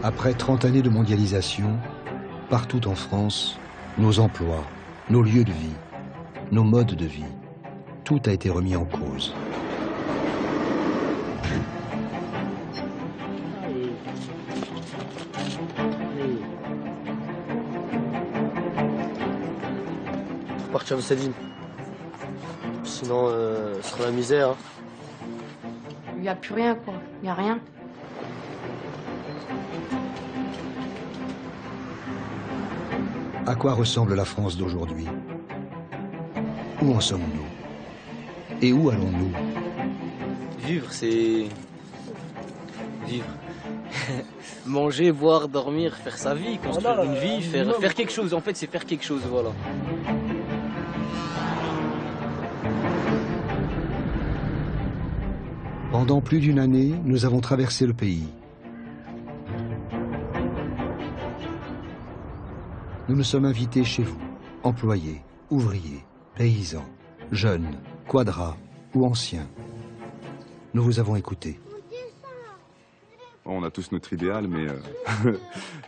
Après 30 années de mondialisation, partout en France, nos emplois, nos lieux de vie, nos modes de vie, tout a été remis en cause. Faut partir de cette ville. Sinon, ce sera la misère. Hein. Il n'y a plus rien, quoi. Il n'y a rien. À quoi ressemble la France d'aujourd'hui? Où en sommes-nous? Et où allons-nous? Vivre, c'est... Vivre. Manger, boire, dormir, faire sa vie, construire une vie, faire quelque chose. En fait, c'est faire quelque chose, voilà. Pendant plus d'une année, nous avons traversé le pays. Nous nous sommes invités chez vous, employés, ouvriers, paysans, jeunes, quadras ou anciens. Nous vous avons écoutés. On a tous notre idéal, mais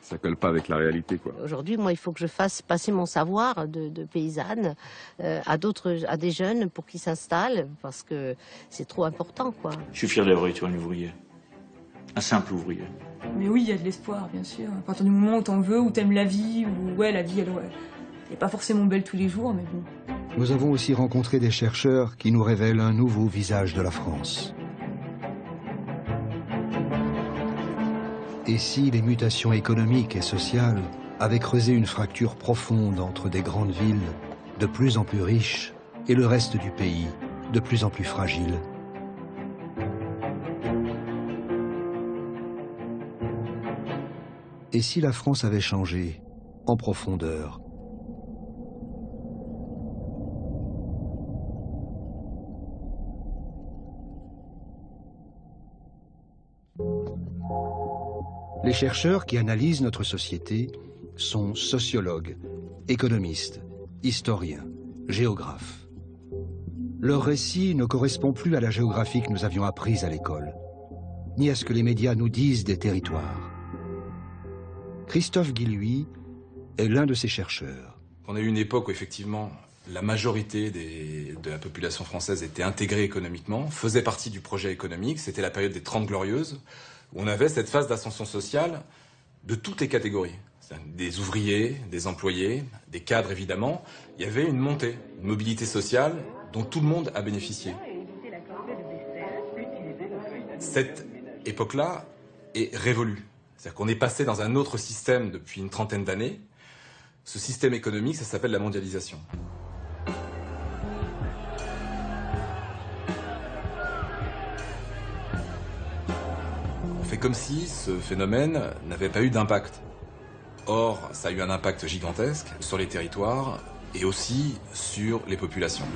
ça colle pas avec la réalité, quoi. Aujourd'hui, moi, il faut que je fasse passer mon savoir de paysanne à des jeunes pour qu'ils s'installent, parce que c'est trop important, quoi. Je suis fier d'avoir été un ouvrier, un simple ouvrier. Mais oui, il y a de l'espoir, bien sûr. À partir du moment où t'en veux, où t'aimes la vie, où ouais, la vie, elle est pas forcément belle tous les jours, mais bon. Nous avons aussi rencontré des chercheurs qui nous révèlent un nouveau visage de la France. Et si les mutations économiques et sociales avaient creusé une fracture profonde entre des grandes villes de plus en plus riches et le reste du pays de plus en plus fragile? Et si la France avait changé en profondeur? Les chercheurs qui analysent notre société sont sociologues, économistes, historiens, géographes. Leur récit ne correspond plus à la géographie que nous avions apprise à l'école, ni à ce que les médias nous disent des territoires. Christophe Guilluy est l'un de ces chercheurs. On a eu une époque où effectivement la majorité de la population française était intégrée économiquement, faisait partie du projet économique, c'était la période des 30 Glorieuses, où on avait cette phase d'ascension sociale de toutes les catégories. Des ouvriers, des employés, des cadres évidemment. Il y avait une montée, une mobilité sociale dont tout le monde a bénéficié. Cette époque-là est révolue. C'est-à-dire qu'on est passé dans un autre système depuis une trentaine d'années. Ce système économique, ça s'appelle la mondialisation. On fait comme si ce phénomène n'avait pas eu d'impact. Or, ça a eu un impact gigantesque sur les territoires et aussi sur les populations.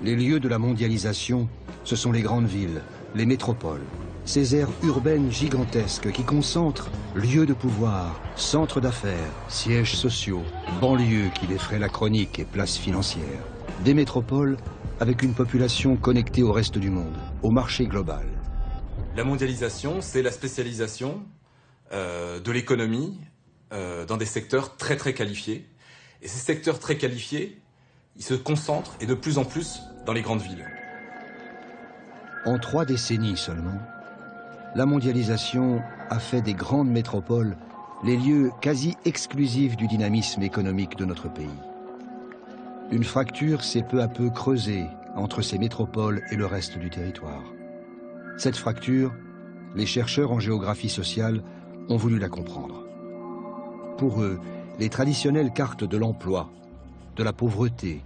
Les lieux de la mondialisation, ce sont les grandes villes, les métropoles, ces aires urbaines gigantesques qui concentrent lieux de pouvoir, centres d'affaires, sièges sociaux, banlieues qui défraient la chronique et places financières. Des métropoles avec une population connectée au reste du monde, au marché global. La mondialisation, c'est la spécialisation de l'économie dans des secteurs très très qualifiés. Et ces secteurs très qualifiés, ils se concentrent et de plus en plus dans les grandes villes. En 3 décennies seulement, la mondialisation a fait des grandes métropoles les lieux quasi exclusifs du dynamisme économique de notre pays. Une fracture s'est peu à peu creusée entre ces métropoles et le reste du territoire. Cette fracture, les chercheurs en géographie sociale ont voulu la comprendre. Pour eux, les traditionnelles cartes de l'emploi, de la pauvreté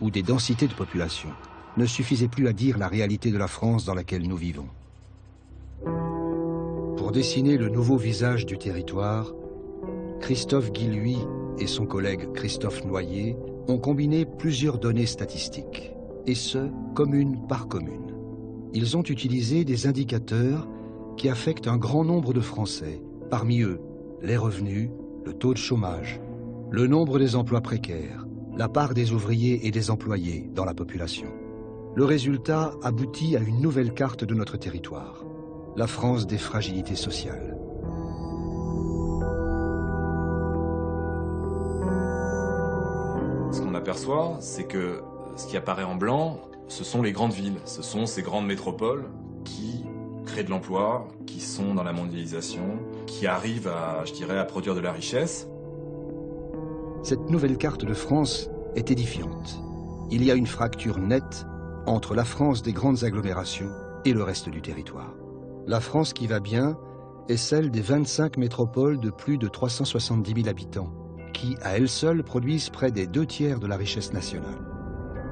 ou des densités de population ne suffisaient plus à dire la réalité de la France dans laquelle nous vivons. Pour dessiner le nouveau visage du territoire, Christophe Guilluy et son collègue Christophe Noyer ont combiné plusieurs données statistiques, et ce, commune par commune. Ils ont utilisé des indicateurs qui affectent un grand nombre de Français, parmi eux les revenus, le taux de chômage, le nombre des emplois précaires, la part des ouvriers et des employés dans la population. Le résultat aboutit à une nouvelle carte de notre territoire. la France des fragilités sociales. Ce qu'on aperçoit, c'est que ce qui apparaît en blanc, ce sont les grandes villes, ce sont ces grandes métropoles qui créent de l'emploi, qui sont dans la mondialisation, qui arrivent à, je dirais, à produire de la richesse. Cette nouvelle carte de France est édifiante. Il y a une fracture nette entre la France des grandes agglomérations et le reste du territoire. La France qui va bien est celle des 25 métropoles de plus de 370 000 habitants, qui, à elles seules, produisent près des 2/3 de la richesse nationale.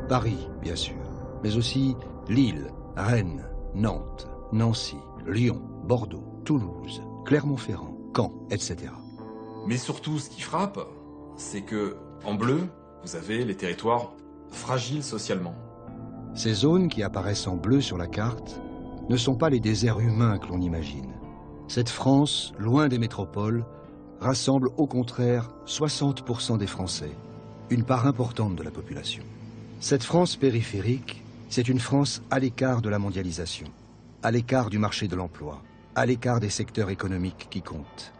Paris, bien sûr, mais aussi Lille, Rennes, Nantes, Nancy, Lyon, Bordeaux, Toulouse, Clermont-Ferrand, Caen, etc. Mais surtout, ce qui frappe, c'est que, en bleu, vous avez les territoires fragiles socialement. Ces zones qui apparaissent en bleu sur la carte ne sont pas les déserts humains que l'on imagine. Cette France, loin des métropoles, rassemble au contraire 60% des Français, une part importante de la population. Cette France périphérique, c'est une France à l'écart de la mondialisation, à l'écart du marché de l'emploi, à l'écart des secteurs économiques qui comptent.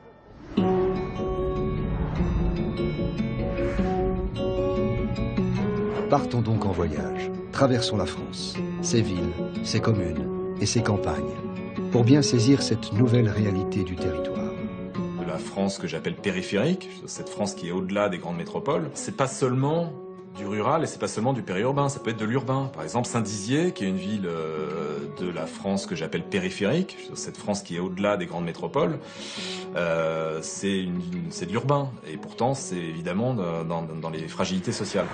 Partons donc en voyage, traversons la France, ses villes, ses communes et ses campagnes, pour bien saisir cette nouvelle réalité du territoire. La France que j'appelle périphérique, cette France qui est au-delà des grandes métropoles, c'est pas seulement du rural et c'est pas seulement du périurbain, ça peut être de l'urbain. Par exemple, Saint-Dizier, qui est une ville de la France que j'appelle périphérique, cette France qui est au-delà des grandes métropoles, c'est de l'urbain. Et pourtant, c'est évidemment dans les fragilités sociales.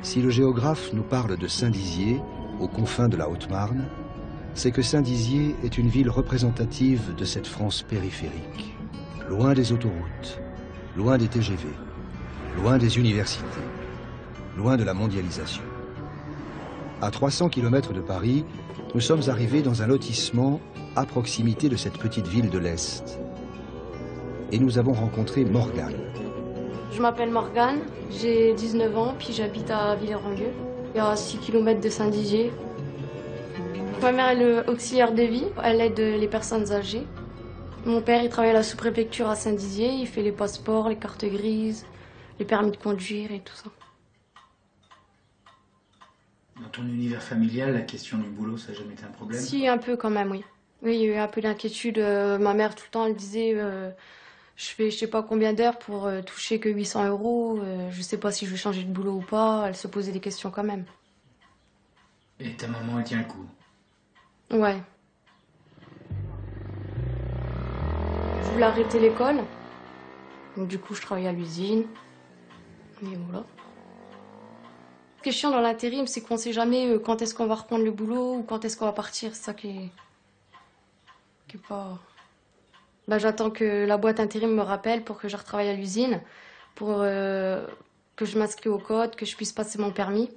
Si le géographe nous parle de Saint-Dizier, aux confins de la Haute-Marne, c'est que Saint-Dizier est une ville représentative de cette France périphérique. Loin des autoroutes, loin des TGV, loin des universités, loin de la mondialisation. À 300 km de Paris, nous sommes arrivés dans un lotissement à proximité de cette petite ville de l'Est. Et nous avons rencontré Morgane. Je m'appelle Morgane, j'ai 19 ans, puis j'habite à Villers-en-Lieu. Il y a 6 km de Saint-Dizier. Ma mère est auxiliaire de vie, elle aide les personnes âgées. Mon père, il travaille à la sous-préfecture à Saint-Dizier, il fait les passeports, les cartes grises, les permis de conduire et tout ça. Dans ton univers familial, la question du boulot, ça n'a jamais été un problème? Si, un peu quand même, oui. Oui, il y a eu un peu d'inquiétude. Ma mère, tout le temps, elle disait je fais je sais pas combien d'heures pour toucher que 800 €. Je sais pas si je vais changer de boulot ou pas. Elle se posait des questions quand même. Et ta maman, elle tient le coup? Ouais. Je voulais arrêter l'école. Donc du coup, je travaillais à l'usine. Et voilà. Ce qui est chiant dans l'intérim, c'est qu'on sait jamais quand est-ce qu'on va reprendre le boulot ou quand est-ce qu'on va partir. C'est ça qui est pas... Bah, j'attends que la boîte intérim me rappelle pour que je retravaille à l'usine, pour que je m'inscris au code, que je puisse passer mon permis.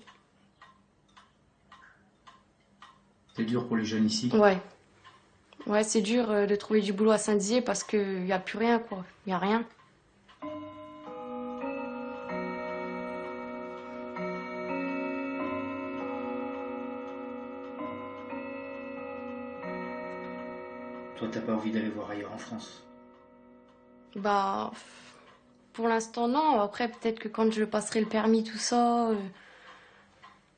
C'est dur pour les jeunes ici? Ouais. Ouais, c'est dur de trouver du boulot à Saint-Dizier parce qu'il n'y a plus rien, quoi. Il n'y a rien. Toi, t'as pas envie d'aller voir ailleurs en France? Bah, pour l'instant, non. Après, peut-être que quand je passerai le permis, tout ça,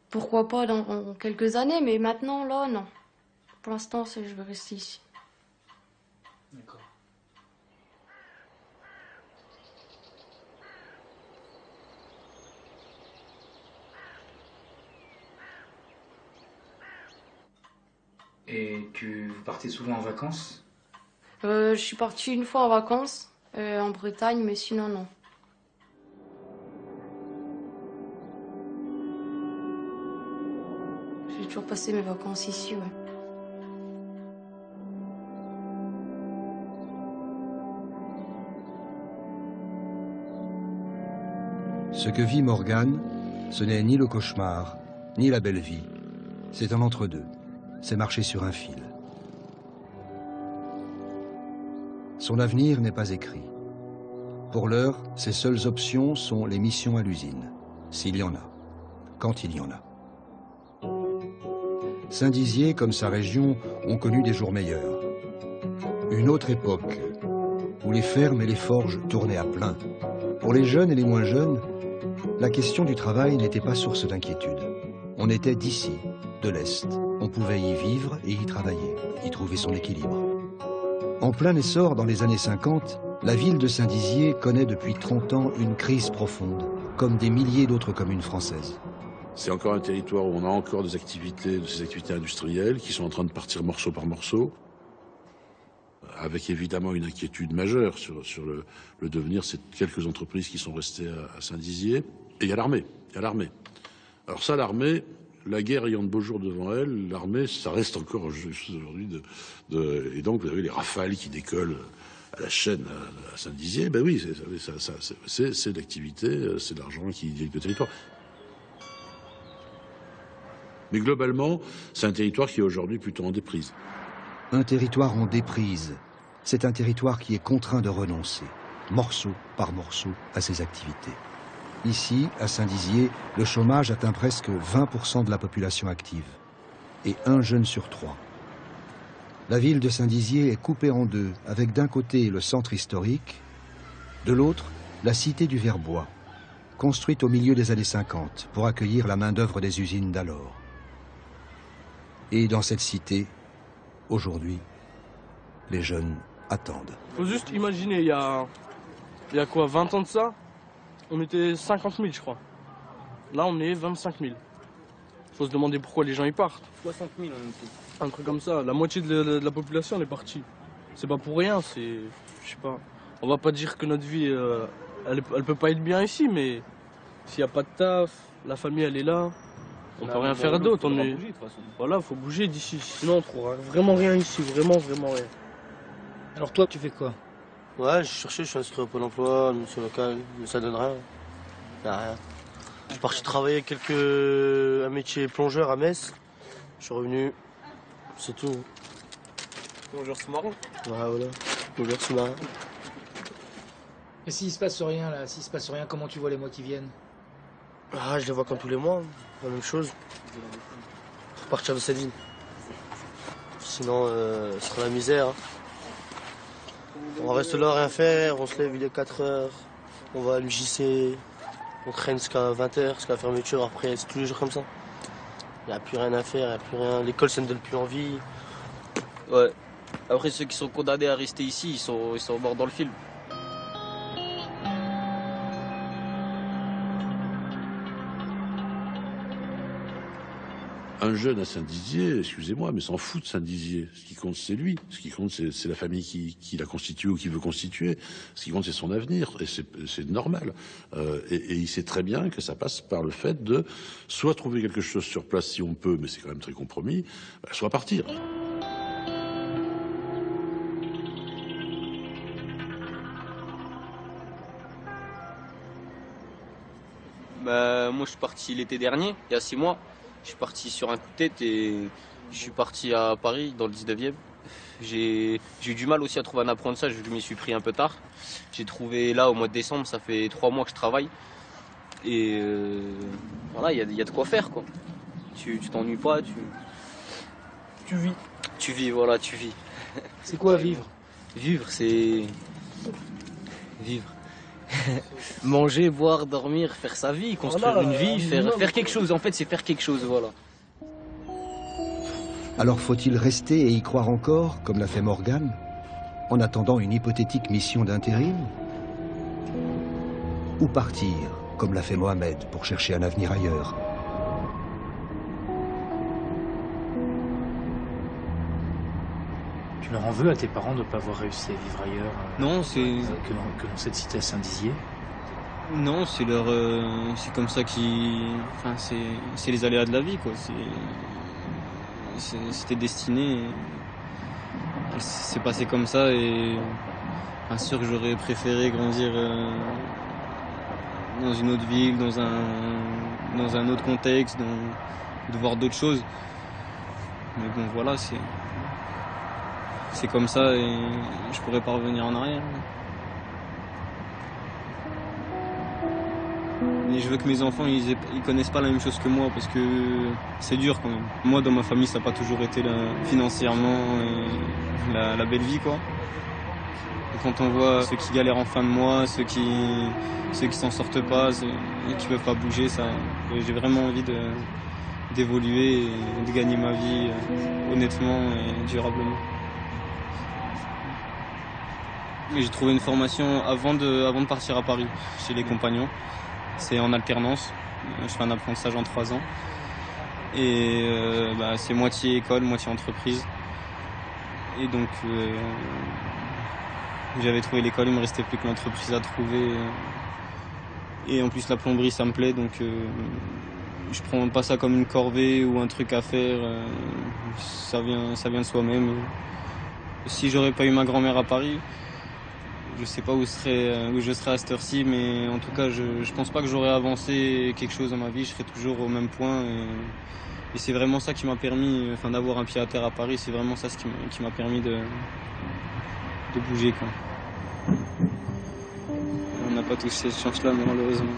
pourquoi pas dans quelques années, mais maintenant, là, non. Pour l'instant, je veux rester ici. D'accord. Et vous partez souvent en vacances? Je suis partie une fois en vacances, en Bretagne, mais sinon, non. J'ai toujours passé mes vacances ici, ouais. Ce que vit Morgane, ce n'est ni le cauchemar, ni la belle vie. C'est un entre-deux. C'est marcher sur un fil. Son avenir n'est pas écrit. Pour l'heure, ses seules options sont les missions à l'usine, s'il y en a, quand il y en a. Saint-Dizier, comme sa région, ont connu des jours meilleurs. Une autre époque, où les fermes et les forges tournaient à plein. Pour les jeunes et les moins jeunes, la question du travail n'était pas source d'inquiétude. On était d'ici, de l'Est. On pouvait y vivre et y travailler, y trouver son équilibre. En plein essor dans les années 50, la ville de Saint-Dizier connaît depuis 30 ans une crise profonde, comme des milliers d'autres communes françaises. C'est encore un territoire où on a encore des activités, de ces activités industrielles qui sont en train de partir morceau par morceau, avec évidemment une inquiétude majeure sur le devenir. C'est quelques entreprises qui sont restées à Saint-Dizier. Et il y a l'armée. Alors ça, l'armée, la guerre ayant de beaux jours devant elle, l'armée, ça reste encore juste aujourd'hui et donc vous avez les Rafales qui décollent à la chaîne à Saint-Dizier. Ben oui, c'est l'activité, c'est l'argent qui dirige le territoire. Mais globalement, c'est un territoire qui est aujourd'hui plutôt en déprise. Un territoire en déprise, c'est un territoire qui est contraint de renoncer, morceau par morceau, à ses activités. Ici, à Saint-Dizier, le chômage atteint presque 20% de la population active, et 1 jeune sur 3. La ville de Saint-Dizier est coupée en deux, avec d'un côté le centre historique, de l'autre, la cité du Verbois, construite au milieu des années 50 pour accueillir la main-d'œuvre des usines d'alors. Et dans cette cité, aujourd'hui, les jeunes attendent. Faut juste imaginer, il y a quoi, 20 ans de ça, on était 50 000, je crois. Là, on est 25 000. Faut se demander pourquoi les gens y partent. 60 000 on était. Un truc comme ça, la moitié de la population elle est partie. C'est pas pour rien, c'est... Je sais pas. On va pas dire que notre vie, elle peut pas être bien ici, mais s'il y a pas de taf, la famille elle est là, on peut rien faire d'autre. Voilà, faut bouger d'ici, sinon on trouvera vraiment rien ici, vraiment rien. Alors toi, tu fais quoi? Ouais, je cherchais, je suis inscrit au Pôle emploi, mission locale, mais ça donne rien. Y a rien. Je suis parti travailler un métier plongeur à Metz. Je suis revenu, c'est tout. Plongeur sous-marin? Ouais, voilà, plongeur sous-marin. Et s'il se passe rien là, s'il se passe rien, comment tu vois les mois qui viennent? Ah, je les vois comme tous les mois, la même chose. Faut partir de cette ville. Sinon, ce sera la misère. Hein. On reste là, rien faire, on se lève, il est 4 heures, on va à l'UJC, on traîne jusqu'à 20 h, jusqu'à la fermeture, après c'est tous les jours comme ça. Il n'y a plus rien à faire, il n'y a plus rien, l'école ça ne donne plus envie. Ouais, après ceux qui sont condamnés à rester ici, ils sont morts dans le film. Un jeune à Saint-Dizier, excusez-moi, mais s'en fout de Saint-Dizier. Ce qui compte, c'est lui. Ce qui compte, c'est la famille qui l'a constitué ou qui veut constituer. Ce qui compte, c'est son avenir. Et c'est normal. Et il sait très bien que ça passe par le fait de soit trouver quelque chose sur place si on peut, mais c'est quand même très compromis, soit partir. Bah, moi, je suis parti l'été dernier, il y a 6 mois. Je suis parti sur un coup de tête et je suis parti à Paris, dans le 19e. J'ai eu du mal aussi à trouver un apprentissage, je m'y suis pris un peu tard. J'ai trouvé là au mois de décembre, ça fait 3 mois que je travaille. Et voilà, il y a de quoi faire, quoi. Tu t'ennuies pas, Tu vis. Tu vis, voilà, tu vis. C'est quoi vivre? Vivre, c'est... Vivre. Manger, boire, dormir, faire sa vie, construire une vie, faire quelque chose. En fait, c'est faire quelque chose, voilà. Alors faut-il rester et y croire encore, comme l'a fait Morgane, en attendant une hypothétique mission d'intérim? Ou partir, comme l'a fait Mohamed, pour chercher un avenir ailleurs? Tu leur en veux à tes parents de ne pas avoir réussi à vivre ailleurs? Non, c'est... Que dans cette cité à Saint-Dizier? Non, c'est leur... c'est comme ça Enfin, c'est les aléas de la vie, quoi. C'était destiné. C'est passé comme ça et... Bien sûr que j'aurais préféré grandir dans une autre ville, dans un autre contexte, de voir d'autres choses. Mais bon, voilà, c'est comme ça et je pourrais pas revenir en arrière. Mais je veux que mes enfants, ils connaissent pas la même chose que moi, parce que c'est dur quand même. Moi, dans ma famille, ça n'a pas toujours été financièrement la belle vie, quoi. Et quand on voit ceux qui galèrent en fin de mois, ceux qui s'en sortent pas, et qui peuvent pas bouger, j'ai vraiment envie d'évoluer et de gagner ma vie honnêtement et durablement. J'ai trouvé une formation avant de partir à Paris, chez les Compagnons. C'est en alternance. Je fais un apprentissage en 3 ans. Et c'est moitié école, moitié entreprise. Et donc, j'avais trouvé l'école, il me restait plus que l'entreprise à trouver. Et en plus, la plomberie, ça me plaît, donc je prends pas ça comme une corvée ou un truc à faire. Ça vient de soi-même. Si j'aurais pas eu ma grand-mère à Paris, je sais pas où je serais à cette heure-ci, mais en tout cas, je pense pas que j'aurais avancé quelque chose dans ma vie. Je serais toujours au même point. Et c'est vraiment ça qui m'a permis, d'avoir un pied à terre à Paris. C'est vraiment ça qui m'a permis de bouger, quoi. On n'a pas tous cette chance-là, malheureusement.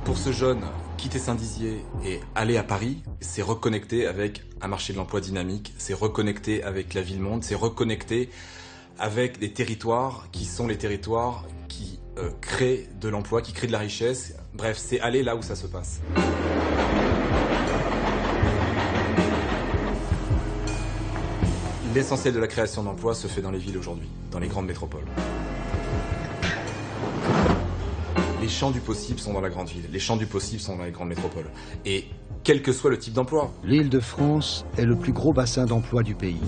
Pour ce jeune, quitter Saint-Dizier et aller à Paris, c'est reconnecter avec un marché de l'emploi dynamique, c'est reconnecter avec la ville-monde, c'est reconnecter avec des territoires qui sont les territoires qui créent de l'emploi, qui créent de la richesse. Bref, c'est aller là où ça se passe. L'essentiel de la création d'emplois se fait dans les villes aujourd'hui, dans les grandes métropoles. Les champs du possible sont dans la grande ville, les champs du possible sont dans les grandes métropoles. Et quel que soit le type d'emploi. L'Île-de-France est le plus gros bassin d'emploi du pays.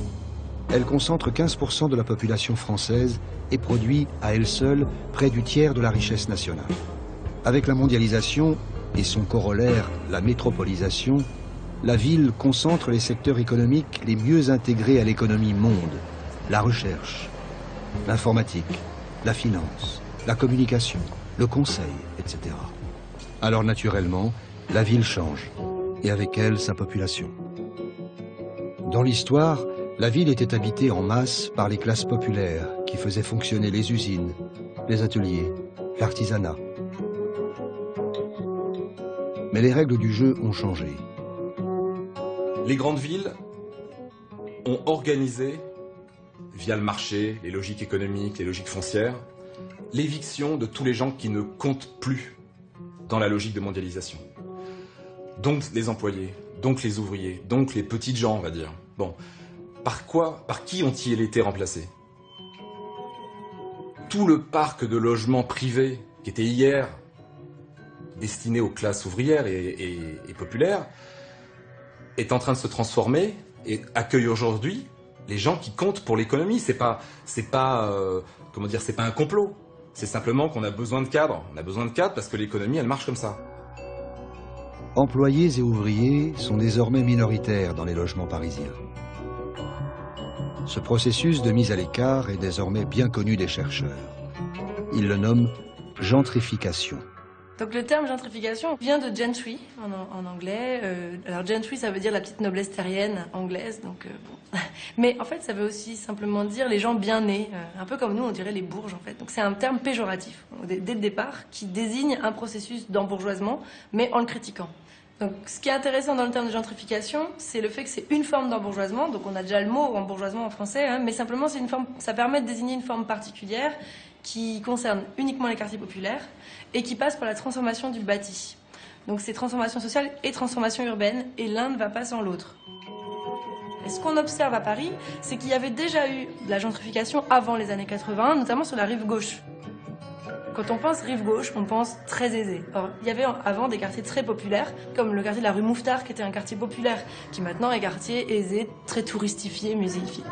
Elle concentre 15% de la population française et produit, à elle seule, près du tiers de la richesse nationale. Avec la mondialisation et son corollaire, la métropolisation, la ville concentre les secteurs économiques les mieux intégrés à l'économie monde. La recherche, l'informatique, la finance, la communication, le conseil, etc. Alors naturellement, la ville change, et avec elle sa population. Dans l'histoire, la ville était habitée en masse par les classes populaires qui faisaient fonctionner les usines, les ateliers, l'artisanat. Mais les règles du jeu ont changé. Les grandes villes ont organisé, via le marché, les logiques économiques, les logiques foncières, l'éviction de tous les gens qui ne comptent plus dans la logique de mondialisation. Donc les employés, donc les ouvriers, donc les petites gens, on va dire. Bon, par qui ont-ils été remplacés? Tout le parc de logements privés qui était hier destiné aux classes ouvrières et populaires est en train de se transformer et accueille aujourd'hui les gens qui comptent pour l'économie. C'est pas un complot. C'est simplement qu'on a besoin de cadres. On a besoin de cadres parce que l'économie, elle marche comme ça. Employés et ouvriers sont désormais minoritaires dans les logements parisiens. Ce processus de mise à l'écart est désormais bien connu des chercheurs. Ils le nomment gentrification. Donc le terme gentrification vient de gentry en anglais. Alors gentry, ça veut dire la petite noblesse terrienne anglaise. Donc bon. Mais en fait, ça veut aussi simplement dire les gens bien nés, un peu comme nous, on dirait les bourges en fait. Donc c'est un terme péjoratif dès le départ qui désigne un processus d'embourgeoisement, mais en le critiquant. Donc ce qui est intéressant dans le terme de gentrification, c'est le fait que c'est une forme d'embourgeoisement. Donc on a déjà le mot embourgeoisement en français, hein, mais simplement c'est une forme, ça permet de désigner une forme particulière qui concerne uniquement les quartiers populaires et qui passe par la transformation du bâti. Donc c'est transformation sociale et transformation urbaine, et l'un ne va pas sans l'autre. Et ce qu'on observe à Paris, c'est qu'il y avait déjà eu de la gentrification avant les années 80, notamment sur la rive gauche. Quand on pense rive gauche, on pense très aisé. Or, il y avait avant des quartiers très populaires, comme le quartier de la rue Mouffetard, qui était un quartier populaire, qui maintenant est quartier aisé, très touristifié, muséifié.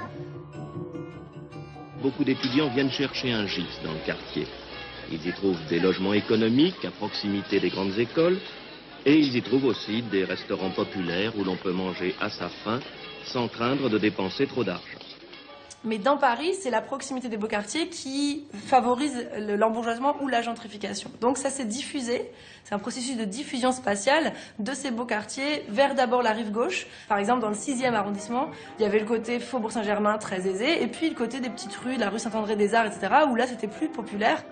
Beaucoup d'étudiants viennent chercher un gîte dans le quartier. Ils y trouvent des logements économiques à proximité des grandes écoles, et ils y trouvent aussi des restaurants populaires où l'on peut manger à sa faim sans craindre de dépenser trop d'argent. Mais dans Paris, c'est la proximité des beaux quartiers qui favorise l'embourgeoisement ou la gentrification. Donc ça s'est diffusé, c'est un processus de diffusion spatiale de ces beaux quartiers vers d'abord la rive gauche. Par exemple, dans le 6e arrondissement, il y avait le côté Faubourg Saint-Germain très aisé, et puis le côté des petites rues, la rue Saint-André-des-Arts, etc., où là c'était plus populaire.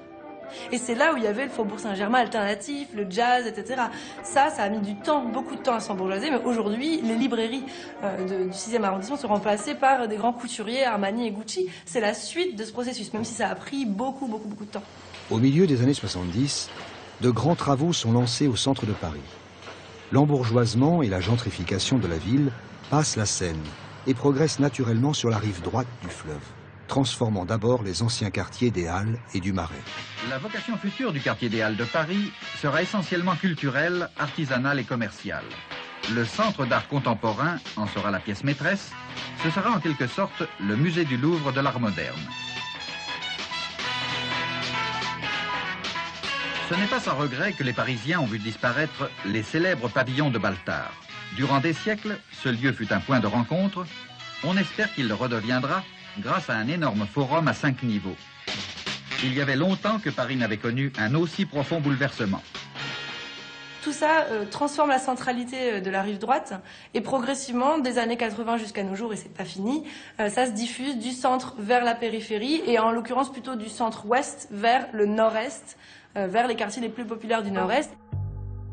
Et c'est là où il y avait le Faubourg Saint-Germain alternatif, le jazz, etc. Ça a mis du temps, beaucoup de temps à s'embourgeoiser, mais aujourd'hui, les librairies du 6e arrondissement sont remplacées par des grands couturiers, Armani et Gucci. C'est la suite de ce processus, même si ça a pris beaucoup de temps. Au milieu des années 70, de grands travaux sont lancés au centre de Paris. L'embourgeoisement et la gentrification de la ville passent la Seine et progressent naturellement sur la rive droite du fleuve, transformant d'abord les anciens quartiers des Halles et du Marais. La vocation future du quartier des Halles de Paris sera essentiellement culturelle, artisanale et commerciale. Le Centre d'art contemporain en sera la pièce maîtresse. Ce sera en quelque sorte le musée du Louvre de l'art moderne. Ce n'est pas sans regret que les Parisiens ont vu disparaître les célèbres pavillons de Baltard. Durant des siècles, ce lieu fut un point de rencontre. On espère qu'il le redeviendra grâce à un énorme forum à 5 niveaux. Il y avait longtemps que Paris n'avait connu un aussi profond bouleversement. Tout ça transforme la centralité de la rive droite et progressivement, des années 80 jusqu'à nos jours, et c'est pas fini, ça se diffuse du centre vers la périphérie et en l'occurrence plutôt du centre-ouest vers le nord-est, vers les quartiers les plus populaires du nord-est.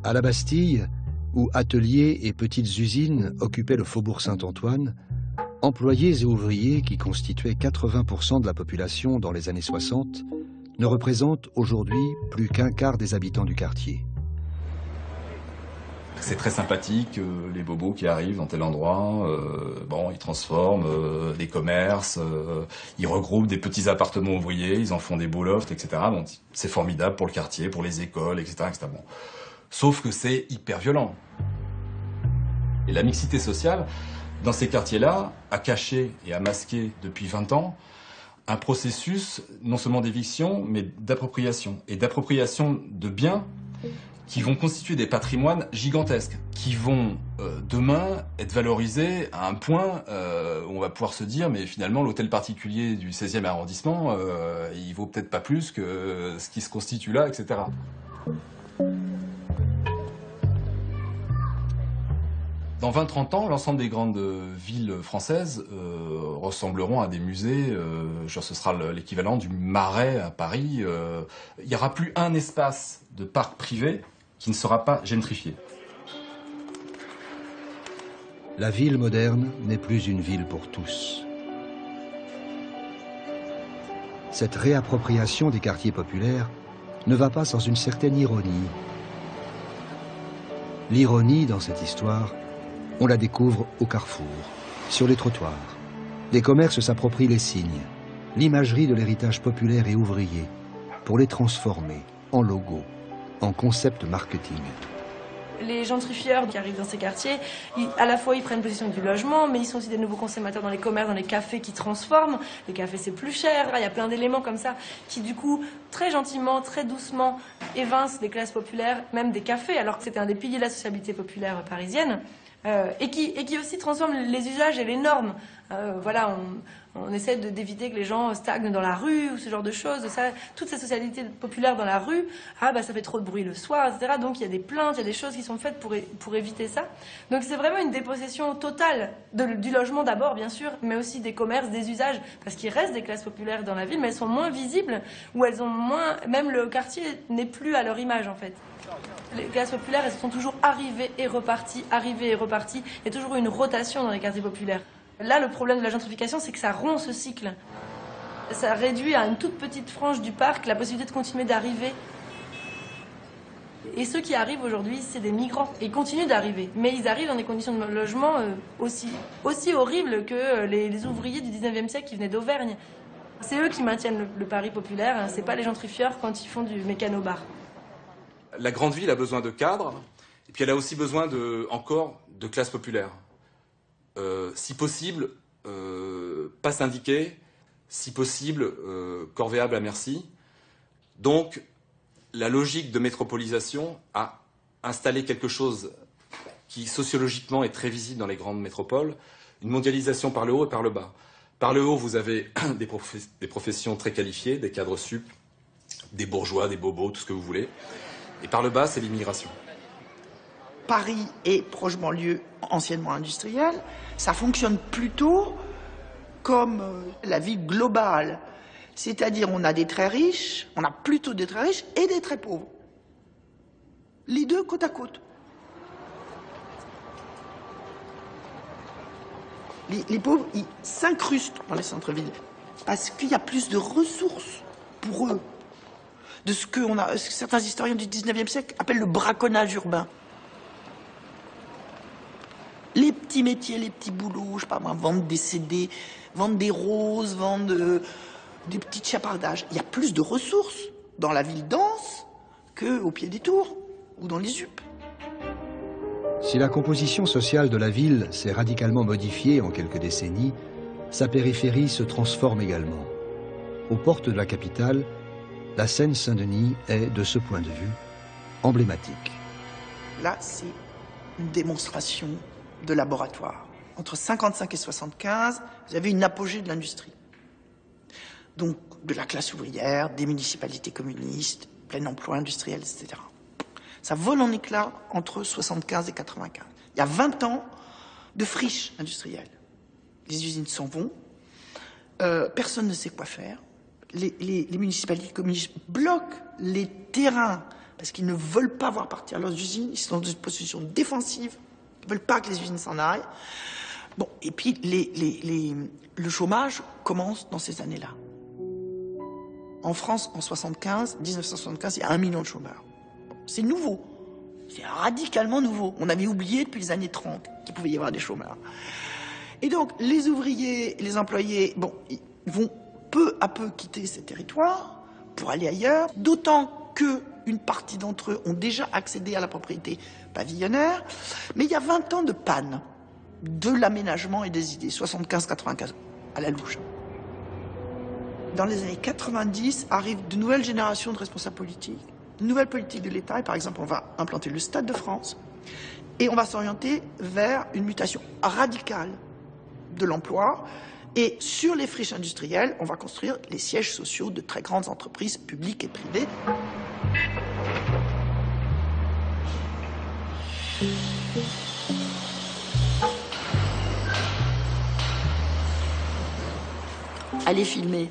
À la Bastille, où ateliers et petites usines occupaient le faubourg Saint-Antoine, employés et ouvriers qui constituaient 80% de la population dans les années 60 ne représentent aujourd'hui plus qu'un quart des habitants du quartier. C'est très sympathique, les bobos qui arrivent dans tel endroit, ils transforment des commerces, ils regroupent des petits appartements ouvriers, ils en font des beaux lofts, etc. Donc c'est formidable pour le quartier, pour les écoles, etc. Bon. Sauf que c'est hyper violent. Et la mixité sociale, dans ces quartiers-là, a caché et a masqué depuis 20 ans un processus non seulement d'éviction, mais d'appropriation. Et d'appropriation de biens qui vont constituer des patrimoines gigantesques, qui vont demain être valorisés à un point où on va pouvoir se dire mais finalement l'hôtel particulier du 16e arrondissement, il vaut peut-être pas plus que ce qui se constitue là, etc. Dans 20-30 ans, l'ensemble des grandes villes françaises ressembleront à des musées, genre ce sera l'équivalent du Marais à Paris. Il n'y aura plus un espace de parc privé qui ne sera pas gentrifié. La ville moderne n'est plus une ville pour tous. Cette réappropriation des quartiers populaires ne va pas sans une certaine ironie. L'ironie dans cette histoire, on la découvre au carrefour, sur les trottoirs. Les commerces s'approprient les signes, l'imagerie de l'héritage populaire et ouvrier, pour les transformer en logos, en concept marketing. Les gentrifieurs qui arrivent dans ces quartiers, à la fois ils prennent possession du logement, mais ils sont aussi des nouveaux consommateurs dans les commerces, dans les cafés qui transforment. Les cafés c'est plus cher, il y a plein d'éléments comme ça qui du coup, très gentiment, très doucement, évincent des classes populaires, même des cafés, alors que c'était un des piliers de la sociabilité populaire parisienne. Et qui aussi transforme les usages et les normes. On essaie d'éviter que les gens stagnent dans la rue ou ce genre de choses. Toute cette socialité populaire dans la rue, ça fait trop de bruit le soir, etc. Donc il y a des plaintes, il y a des choses qui sont faites pour éviter ça. Donc c'est vraiment une dépossession totale du logement d'abord, bien sûr, mais aussi des commerces, des usages, parce qu'il reste des classes populaires dans la ville, mais elles sont moins visibles, ou elles ont moins... Même le quartier n'est plus à leur image, en fait. Les classes populaires, elles sont toujours arrivées et reparties, arrivées et reparties. Il y a toujours eu une rotation dans les quartiers populaires. Là, le problème de la gentrification, c'est que ça rompt ce cycle. Ça réduit à une toute petite frange du parc la possibilité de continuer d'arriver. Et ceux qui arrivent aujourd'hui, c'est des migrants. Ils continuent d'arriver. Mais ils arrivent dans des conditions de logement aussi horribles que les ouvriers du 19e siècle qui venaient d'Auvergne. C'est eux qui maintiennent le Paris populaire, c'est pas les gentrifieurs quand ils font du mécano-bar. La grande ville a besoin de cadres, et puis elle a aussi besoin encore de classes populaires. Si possible, pas syndiqués, si possible, corvéables à merci. Donc, la logique de métropolisation a installé quelque chose qui, sociologiquement, est très visible dans les grandes métropoles, une mondialisation par le haut et par le bas. Par le haut, vous avez des professions très qualifiées, des cadres sup, des bourgeois, des bobos, tout ce que vous voulez. Et par le bas, c'est l'immigration. Paris est proche banlieue anciennement industrielle. Ça fonctionne plutôt comme la vie globale. C'est-à-dire, on a des très riches, on a plutôt des très riches et des très pauvres. Les deux côte à côte. Les pauvres, ils s'incrustent dans les centres-villes parce qu'il y a plus de ressources pour eux. De ce que certains historiens du 19e siècle appellent le braconnage urbain. Les petits métiers, les petits boulots, je sais pas moi, vendre des CD, vendre des roses, vendre des petits chapardages. Il y a plus de ressources dans la ville dense qu'au pied des tours ou dans les UP. Si la composition sociale de la ville s'est radicalement modifiée en quelques décennies, sa périphérie se transforme également. Aux portes de la capitale, la Seine-Saint-Denis est, de ce point de vue, emblématique. Là, c'est une démonstration de laboratoire. Entre 55 et 75, vous avez une apogée de l'industrie. Donc, de la classe ouvrière, des municipalités communistes, plein emploi industriel, etc. Ça vole en éclats entre 75 et 95. Il y a 20 ans de friche industrielle. Les usines s'en vont, personne ne sait quoi faire. Les municipalités communistes bloquent les terrains parce qu'ils ne veulent pas voir partir leurs usines, ils sont dans une position défensive, ils ne veulent pas que les usines s'en aillent. Bon, et puis le chômage commence dans ces années-là. En France, en 1975, il y a 1 million de chômeurs. C'est nouveau, c'est radicalement nouveau. On avait oublié depuis les années 30 qu'il pouvait y avoir des chômeurs. Et donc, les ouvriers, les employés, bon, ils vont peu à peu quitter ces territoires pour aller ailleurs, d'autant qu'une partie d'entre eux ont déjà accédé à la propriété pavillonnaire. Mais il y a 20 ans de panne de l'aménagement et des idées, 75-95, à la louche. Dans les années 90, arrivent de nouvelles générations de responsables politiques. Une nouvelle politique de l'État, et par exemple, on va implanter le Stade de France, et on va s'orienter vers une mutation radicale de l'emploi, et sur les friches industrielles, on va construire les sièges sociaux de très grandes entreprises publiques et privées. Allez filmer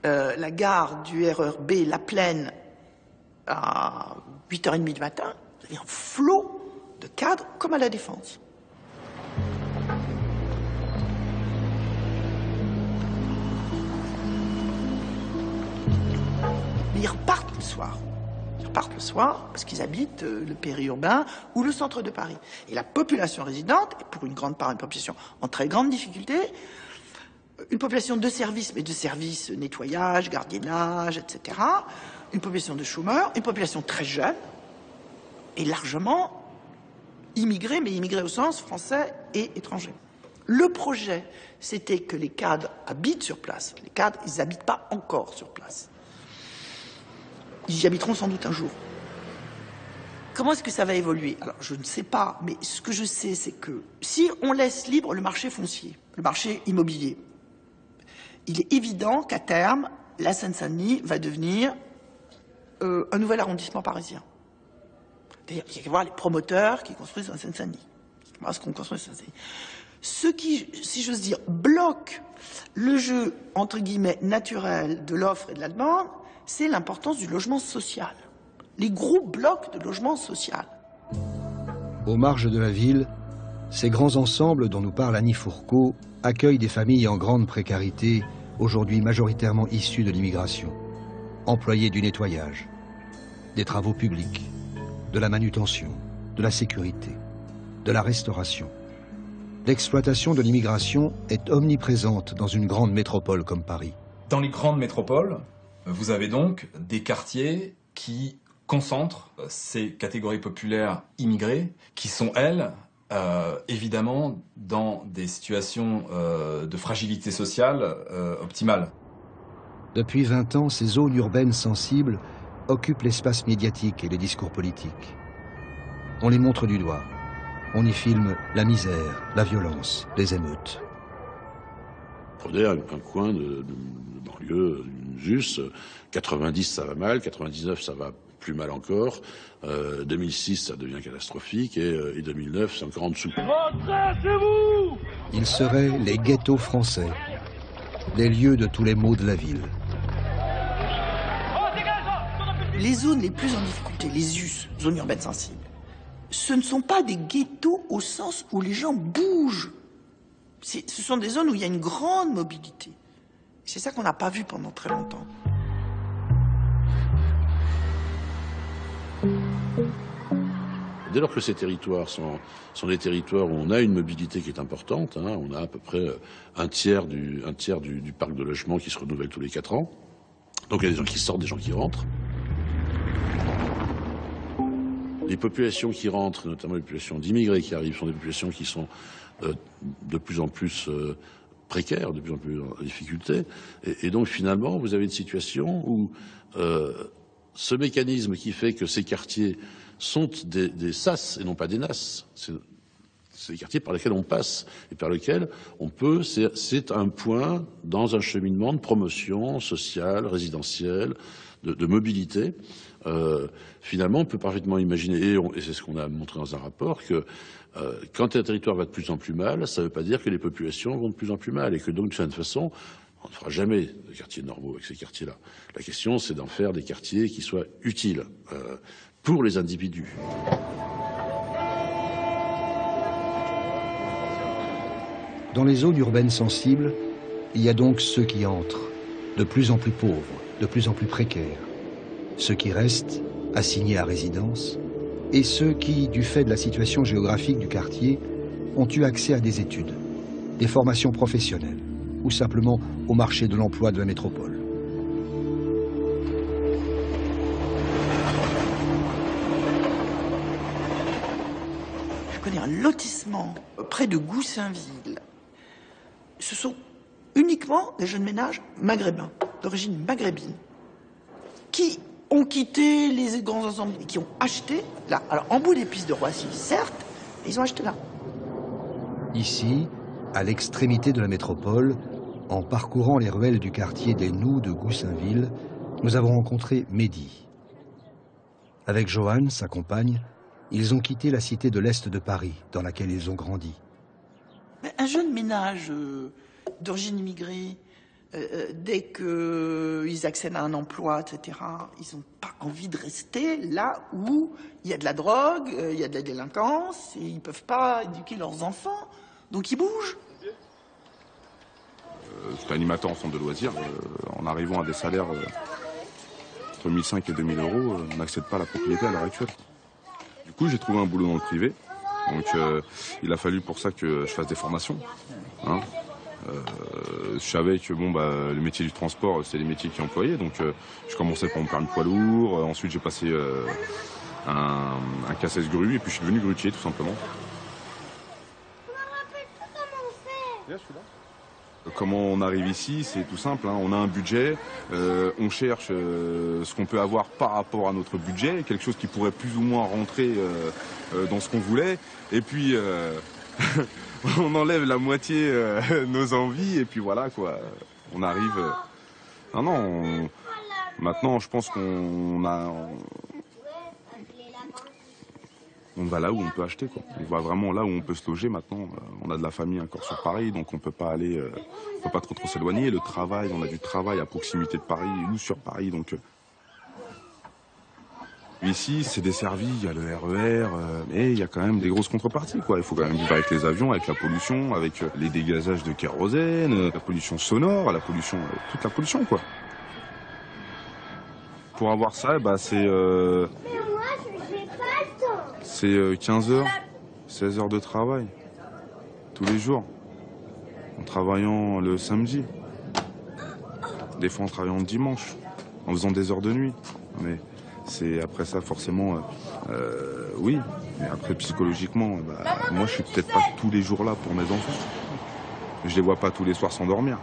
la gare du RER B, La Plaine, à 8h30 du matin, vous avez un flot de cadres comme à la Défense. Mais ils repartent le soir. Ils repartent le soir parce qu'ils habitent le périurbain ou le centre de Paris. Et la population résidente est pour une grande part une population en très grande difficulté, une population de services, mais de services nettoyage, gardiennage, etc., une population de chômeurs, une population très jeune et largement immigrée, mais immigrée au sens français et étranger. Le projet, c'était que les cadres habitent sur place. Les cadres, ils n'habitent pas encore sur place. Ils y habiteront sans doute un jour. Comment est-ce que ça va évoluer? Alors, je ne sais pas, mais ce que je sais, c'est que si on laisse libre le marché foncier, le marché immobilier, il est évident qu'à terme, la Seine-Saint-Denis va devenir un nouvel arrondissement parisien. D'ailleurs, il y a qu'à voir les promoteurs qui construisent en Seine-Saint-Denis. Voilà ce qu'on construit en Seine-Saint-Denis. Ce qui, si j'ose dire, bloque le jeu, entre guillemets, naturel de l'offre et de la demande, c'est l'importance du logement social. Les gros blocs de logement social. Aux marges de la ville, ces grands ensembles dont nous parle Annie Fourcault accueillent des familles en grande précarité, aujourd'hui majoritairement issues de l'immigration, employés du nettoyage, des travaux publics, de la manutention, de la sécurité, de la restauration. L'exploitation de l'immigration est omniprésente dans une grande métropole comme Paris. Dans les grandes métropoles, vous avez donc des quartiers qui concentrent ces catégories populaires immigrées, qui sont, elles, évidemment, dans des situations de fragilité sociale optimale. Depuis 20 ans, ces zones urbaines sensibles occupent l'espace médiatique et les discours politiques. On les montre du doigt. On y filme la misère, la violence, les émeutes. Prenez un coin de banlieue, ZUS, 90 ça va mal, 99 ça va plus mal encore, 2006 ça devient catastrophique et 2009 c'est encore en dessous. Rentrez chez vous! Ils seraient les ghettos français, les lieux de tous les maux de la ville. Les zones les plus en difficulté, les ZUS, zones urbaines sensibles, ce ne sont pas des ghettos au sens où les gens bougent. Ce sont des zones où il y a une grande mobilité. C'est ça qu'on n'a pas vu pendant très longtemps. Dès lors que ces territoires sont des territoires où on a une mobilité qui est importante, hein, on a à peu près un tiers du parc de logement qui se renouvelle tous les 4 ans. Donc il y a des gens qui sortent, des gens qui rentrent. Les populations qui rentrent, notamment les populations d'immigrés qui arrivent, sont des populations qui sont de plus en plus précaires, de plus en plus en difficulté. Et donc finalement, vous avez une situation où ce mécanisme qui fait que ces quartiers sont des sas et non pas des nasses. C'est des quartiers par lesquels on passe et par lesquels on peut. C'est un point dans un cheminement de promotion sociale, résidentielle, de mobilité. Finalement, on peut parfaitement imaginer, et c'est ce qu'on a montré dans un rapport, que quand un territoire va de plus en plus mal, ça ne veut pas dire que les populations vont de plus en plus mal, et que donc, de cette façon, on ne fera jamais de quartiers normaux avec ces quartiers-là. La question, c'est d'en faire des quartiers qui soient utiles pour les individus. Dans les zones urbaines sensibles, il y a donc ceux qui entrent, de plus en plus pauvres, de plus en plus précaires, ceux qui restent, assignés à résidence, et ceux qui, du fait de la situation géographique du quartier, ont eu accès à des études, des formations professionnelles, ou simplement au marché de l'emploi de la métropole. Je connais un lotissement près de Goussainville. Ce sont uniquement des jeunes ménages maghrébins, d'origine maghrébine, qui ont quitté les grands ensembles et qui ont acheté là. Alors, en bout des pistes de Roissy, certes, mais ils ont acheté là. Ici, à l'extrémité de la métropole, en parcourant les ruelles du quartier des Noues de Goussainville, nous avons rencontré Mehdi. Avec Joanne, sa compagne, ils ont quitté la cité de l'Est de Paris, dans laquelle ils ont grandi. Mais un jeune ménage d'origine immigrée, dès qu'ils accèdent à un emploi, etc., ils n'ont pas envie de rester là où il y a de la drogue, il y a de la délinquance, et ils ne peuvent pas éduquer leurs enfants, donc ils bougent. Je suis animateur en centre de loisirs. En arrivant à des salaires entre 1500 et 2000 euros, on n'accède pas à la propriété à l'heure actuelle. Du coup, j'ai trouvé un boulot dans le privé. Donc, il a fallu pour ça que je fasse des formations. Hein. Je savais que le métier du transport, c'est les métiers qui employaient. Donc, je commençais par mon permis poids lourd. Ensuite, j'ai passé un cassesse grue et puis je suis devenu grutier, tout simplement. Comment on arrive ici, c'est tout simple, hein. On a un budget, on cherche ce qu'on peut avoir par rapport à notre budget, quelque chose qui pourrait plus ou moins rentrer dans ce qu'on voulait, et puis on enlève la moitié nos envies, et puis voilà quoi, on arrive... Maintenant je pense on va là où on peut acheter, quoi. On va vraiment là où on peut se loger maintenant. On a de la famille encore sur Paris, donc on peut pas aller, on peut pas trop s'éloigner. Le travail, on a du travail à proximité de Paris ou sur Paris, donc. Ici, c'est desservi, il y a le RER, mais il y a quand même des grosses contreparties, quoi. Il faut quand même vivre avec les avions, avec la pollution, avec les dégazages de kérosène, la pollution sonore, la pollution, toute la pollution, quoi. Pour avoir ça, c'est 15 heures, 16 heures de travail, tous les jours, en travaillant le samedi, des fois en travaillant le dimanche, en faisant des heures de nuit. Mais c'est après ça forcément, oui, mais après psychologiquement, moi je suis peut-être pas tous les jours là pour mes enfants. Je les vois pas tous les soirs sans dormir.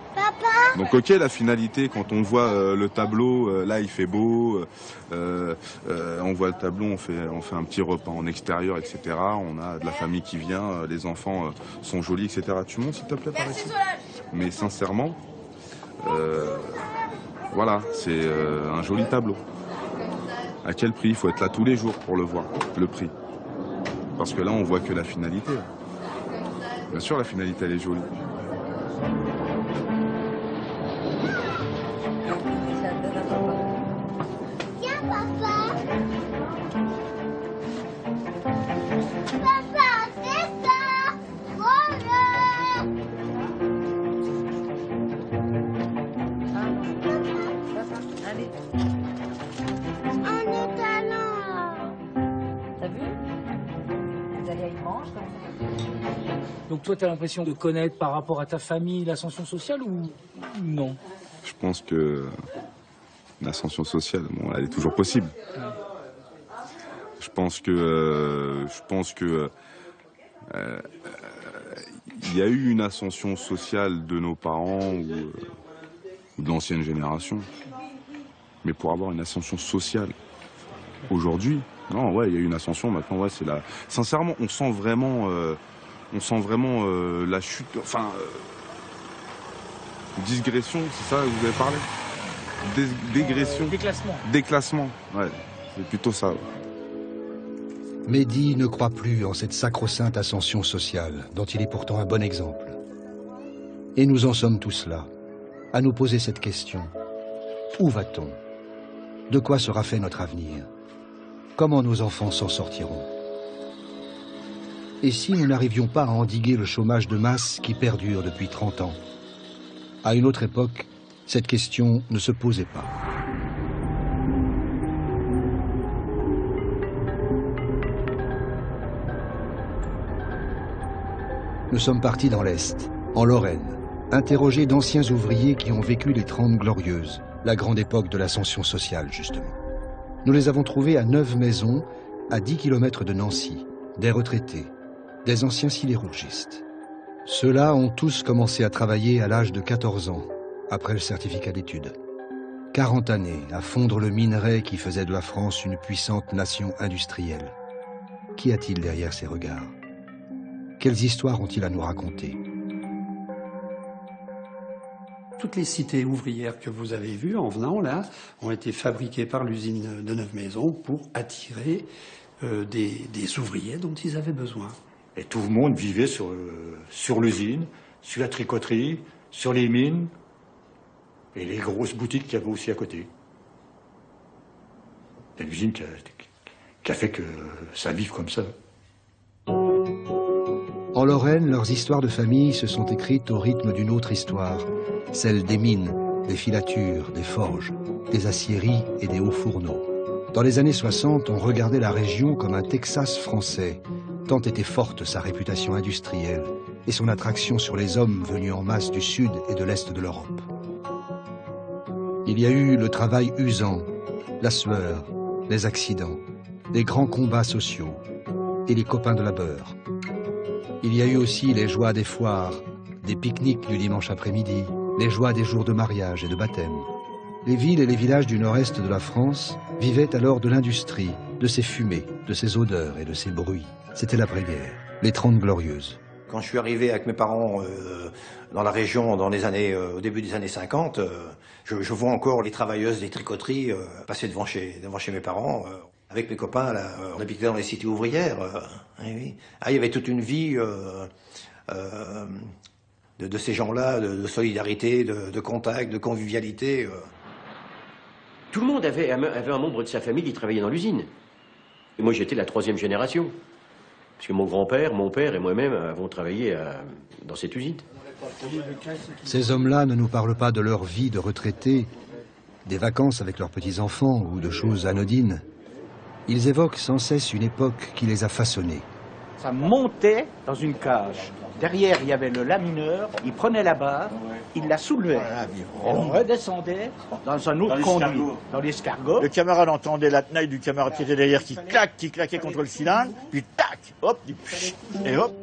Donc ok, la finalité, quand on voit le tableau, là il fait beau, on voit le tableau, on fait un petit repas en extérieur, etc. On a de la famille qui vient, les enfants sont jolis, etc. Tu montes s'il te plaît par ici ? Mais sincèrement, voilà, c'est un joli tableau. À quel prix? Il faut être là tous les jours pour le voir, le prix. Parce que là, on voit que la finalité. Bien sûr, la finalité, elle est jolie. Viens, papa. Papa, c'est ça. Voilà. Allez. Un étalon. T'as vu? Vous allez à une manche comme ça. Donc toi, tu as l'impression de connaître par rapport à ta famille l'ascension sociale ou non? Je pense que l'ascension sociale, bon, elle est toujours possible. Je pense que il y a eu une ascension sociale de nos parents ou de l'ancienne génération. Mais pour avoir une ascension sociale aujourd'hui, non, ouais, il y a eu une ascension. Maintenant, ouais, c'est la. Sincèrement, on sent vraiment la chute. Enfin, digression, c'est ça que vous avez parlé. Dégression. Déclassement. Déclassement, ouais, c'est plutôt ça. Mehdi ne croit plus en cette sacro-sainte ascension sociale, dont il est pourtant un bon exemple. Et nous en sommes tous là, à nous poser cette question. Où va-t-on? De quoi sera fait notre avenir? Comment nos enfants s'en sortiront? Et si nous n'arrivions pas à endiguer le chômage de masse qui perdure depuis 30 ans? À une autre époque, cette question ne se posait pas. Nous sommes partis dans l'Est, en Lorraine, interroger d'anciens ouvriers qui ont vécu les 30 Glorieuses, la grande époque de l'ascension sociale, justement. Nous les avons trouvés à 9 maisons, à 10 km de Nancy, des retraités, des anciens sidérurgistes. Ceux-là ont tous commencé à travailler à l'âge de 14 ans, après le certificat d'études. 40 années à fondre le minerai qui faisait de la France une puissante nation industrielle. Qu'y a-t-il derrière ces regards? Quelles histoires ont-ils à nous raconter? Toutes les cités ouvrières que vous avez vues en venant là ont été fabriquées par l'usine de Neuve-Maisons pour attirer des ouvriers dont ils avaient besoin. Et tout le monde vivait sur l'usine, sur la tricoterie, sur les mines et les grosses boutiques qu'il y avait aussi à côté. C'est l'usine qui a fait que ça vive comme ça. En Lorraine, leurs histoires de famille se sont écrites au rythme d'une autre histoire, celle des mines, des filatures, des forges, des aciéries et des hauts fourneaux. Dans les années 60, on regardait la région comme un Texas français, tant était forte sa réputation industrielle et son attraction sur les hommes venus en masse du sud et de l'est de l'Europe. Il y a eu le travail usant, la sueur, les accidents, les grands combats sociaux et les copains de labeur. Il y a eu aussi les joies des foires, des pique-niques du dimanche après-midi, les joies des jours de mariage et de baptême. Les villes et les villages du nord-est de la France vivaient alors de l'industrie, de ses fumées, de ses odeurs et de ses bruits. C'était l'après-guerre, les 30 Glorieuses. Quand je suis arrivé avec mes parents dans la région dans les années, au début des années 50, je vois encore les travailleuses des tricoteries passer devant chez mes parents. Avec mes copains, là, on habitait dans les cités ouvrières. Oui. Ah, il y avait toute une vie de ces gens-là, de solidarité, de contact, de convivialité. Tout le monde avait un membre de sa famille qui travaillait dans l'usine. Et moi, j'étais la 3e génération. Parce que mon grand-père, mon père et moi-même avons travaillé dans cette usine. Ces hommes-là ne nous parlent pas de leur vie de retraités, des vacances avec leurs petits-enfants ou de choses anodines. Ils évoquent sans cesse une époque qui les a façonnés. Ça montait dans une cage. Derrière, il y avait le lamineur, il prenait la barre, il la soulevait. On redescendait dans un autre conduit, dans l'escargot. Le camarade entendait la tenaille du camarade qui était derrière qui claquait contre le cylindre, puis tac, hop, et hop.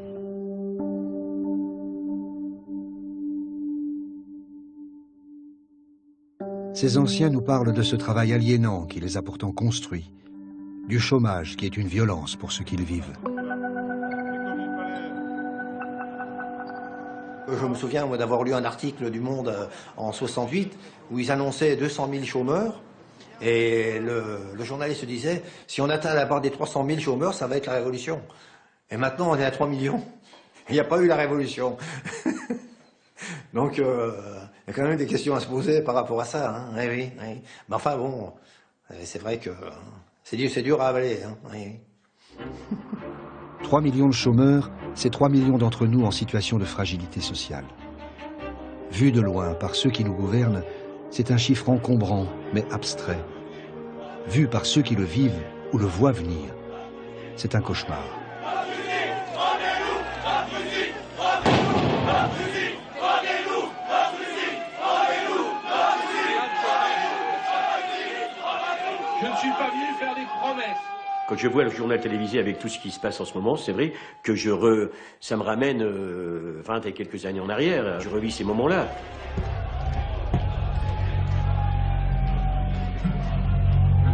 Ces anciens nous parlent de ce travail aliénant qui les a pourtant construits, du chômage qui est une violence pour ceux qui le vivent. Je me souviens d'avoir lu un article du Monde en 68 où ils annonçaient 200 000 chômeurs. Et le journaliste disait, si on atteint la barre des 300 000 chômeurs, ça va être la révolution. Et maintenant, on est à 3 millions. Il n'y a pas eu la révolution. Donc, il y a quand même des questions à se poser par rapport à ça. Hein. Oui, oui, oui. Mais enfin, bon, c'est vrai que c'est dur à avaler. Hein. Oui. 3 millions de chômeurs, c'est 3 millions d'entre nous en situation de fragilité sociale. Vu de loin par ceux qui nous gouvernent, c'est un chiffre encombrant, mais abstrait. Vu par ceux qui le vivent ou le voient venir, c'est un cauchemar. Je ne suis pas venu faire des promesses. Quand je vois le journal télévisé avec tout ce qui se passe en ce moment, c'est vrai que ça me ramène 20 et quelques années en arrière. Je revis ces moments-là.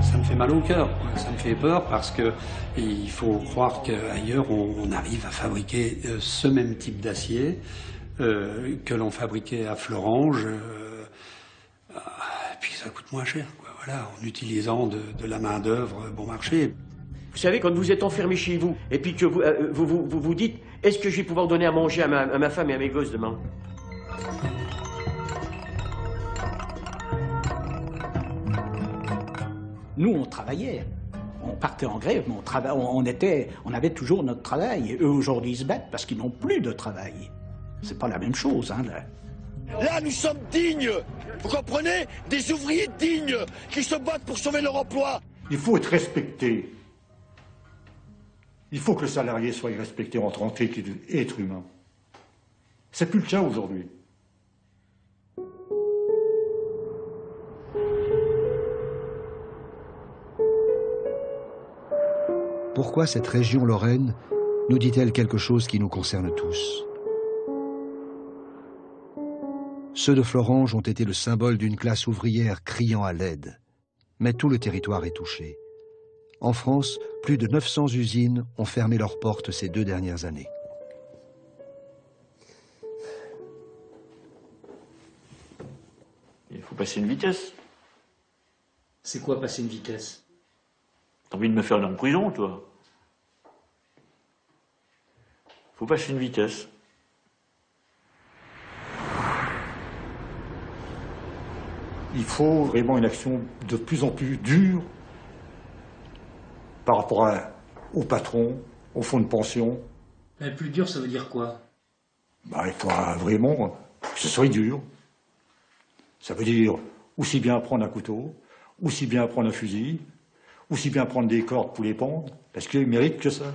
Ça me fait mal au cœur, ça me fait peur parce qu'il faut croire qu'ailleurs on arrive à fabriquer ce même type d'acier que l'on fabriquait à Florange, et puis ça coûte moins cher, quoi, voilà, en utilisant de la main-d'œuvre bon marché. Vous savez, quand vous êtes enfermé chez vous, et puis que vous dites, est-ce que je vais pouvoir donner à manger à ma femme et à mes gosses demain? Nous, on travaillait. On partait en grève, mais on avait toujours notre travail. Et eux, aujourd'hui, ils se battent parce qu'ils n'ont plus de travail. C'est pas la même chose, hein, là. Là, nous sommes dignes. Vous comprenez? Des ouvriers dignes qui se battent pour sauver leur emploi. Il faut être respecté. Il faut que le salarié soit respecté en tant qu'être humain. C'est plus le cas aujourd'hui. Pourquoi cette région Lorraine nous dit-elle quelque chose qui nous concerne tous? Ceux de Florange ont été le symbole d'une classe ouvrière criant à l'aide. Mais tout le territoire est touché. En France, plus de 900 usines ont fermé leurs portes ces 2 dernières années. Il faut passer une vitesse. C'est quoi passer une vitesse? T'as envie de me faire aller en prison, toi? Faut passer une vitesse. Il faut vraiment une action de plus en plus dure par rapport au patron, au fonds de pension. Mais plus dur, ça veut dire quoi? Il faut vraiment que ce soit dur. Ça veut dire aussi bien prendre un couteau, aussi bien prendre un fusil, aussi bien prendre des cordes pour les pendre, parce qu'ils méritent que ça.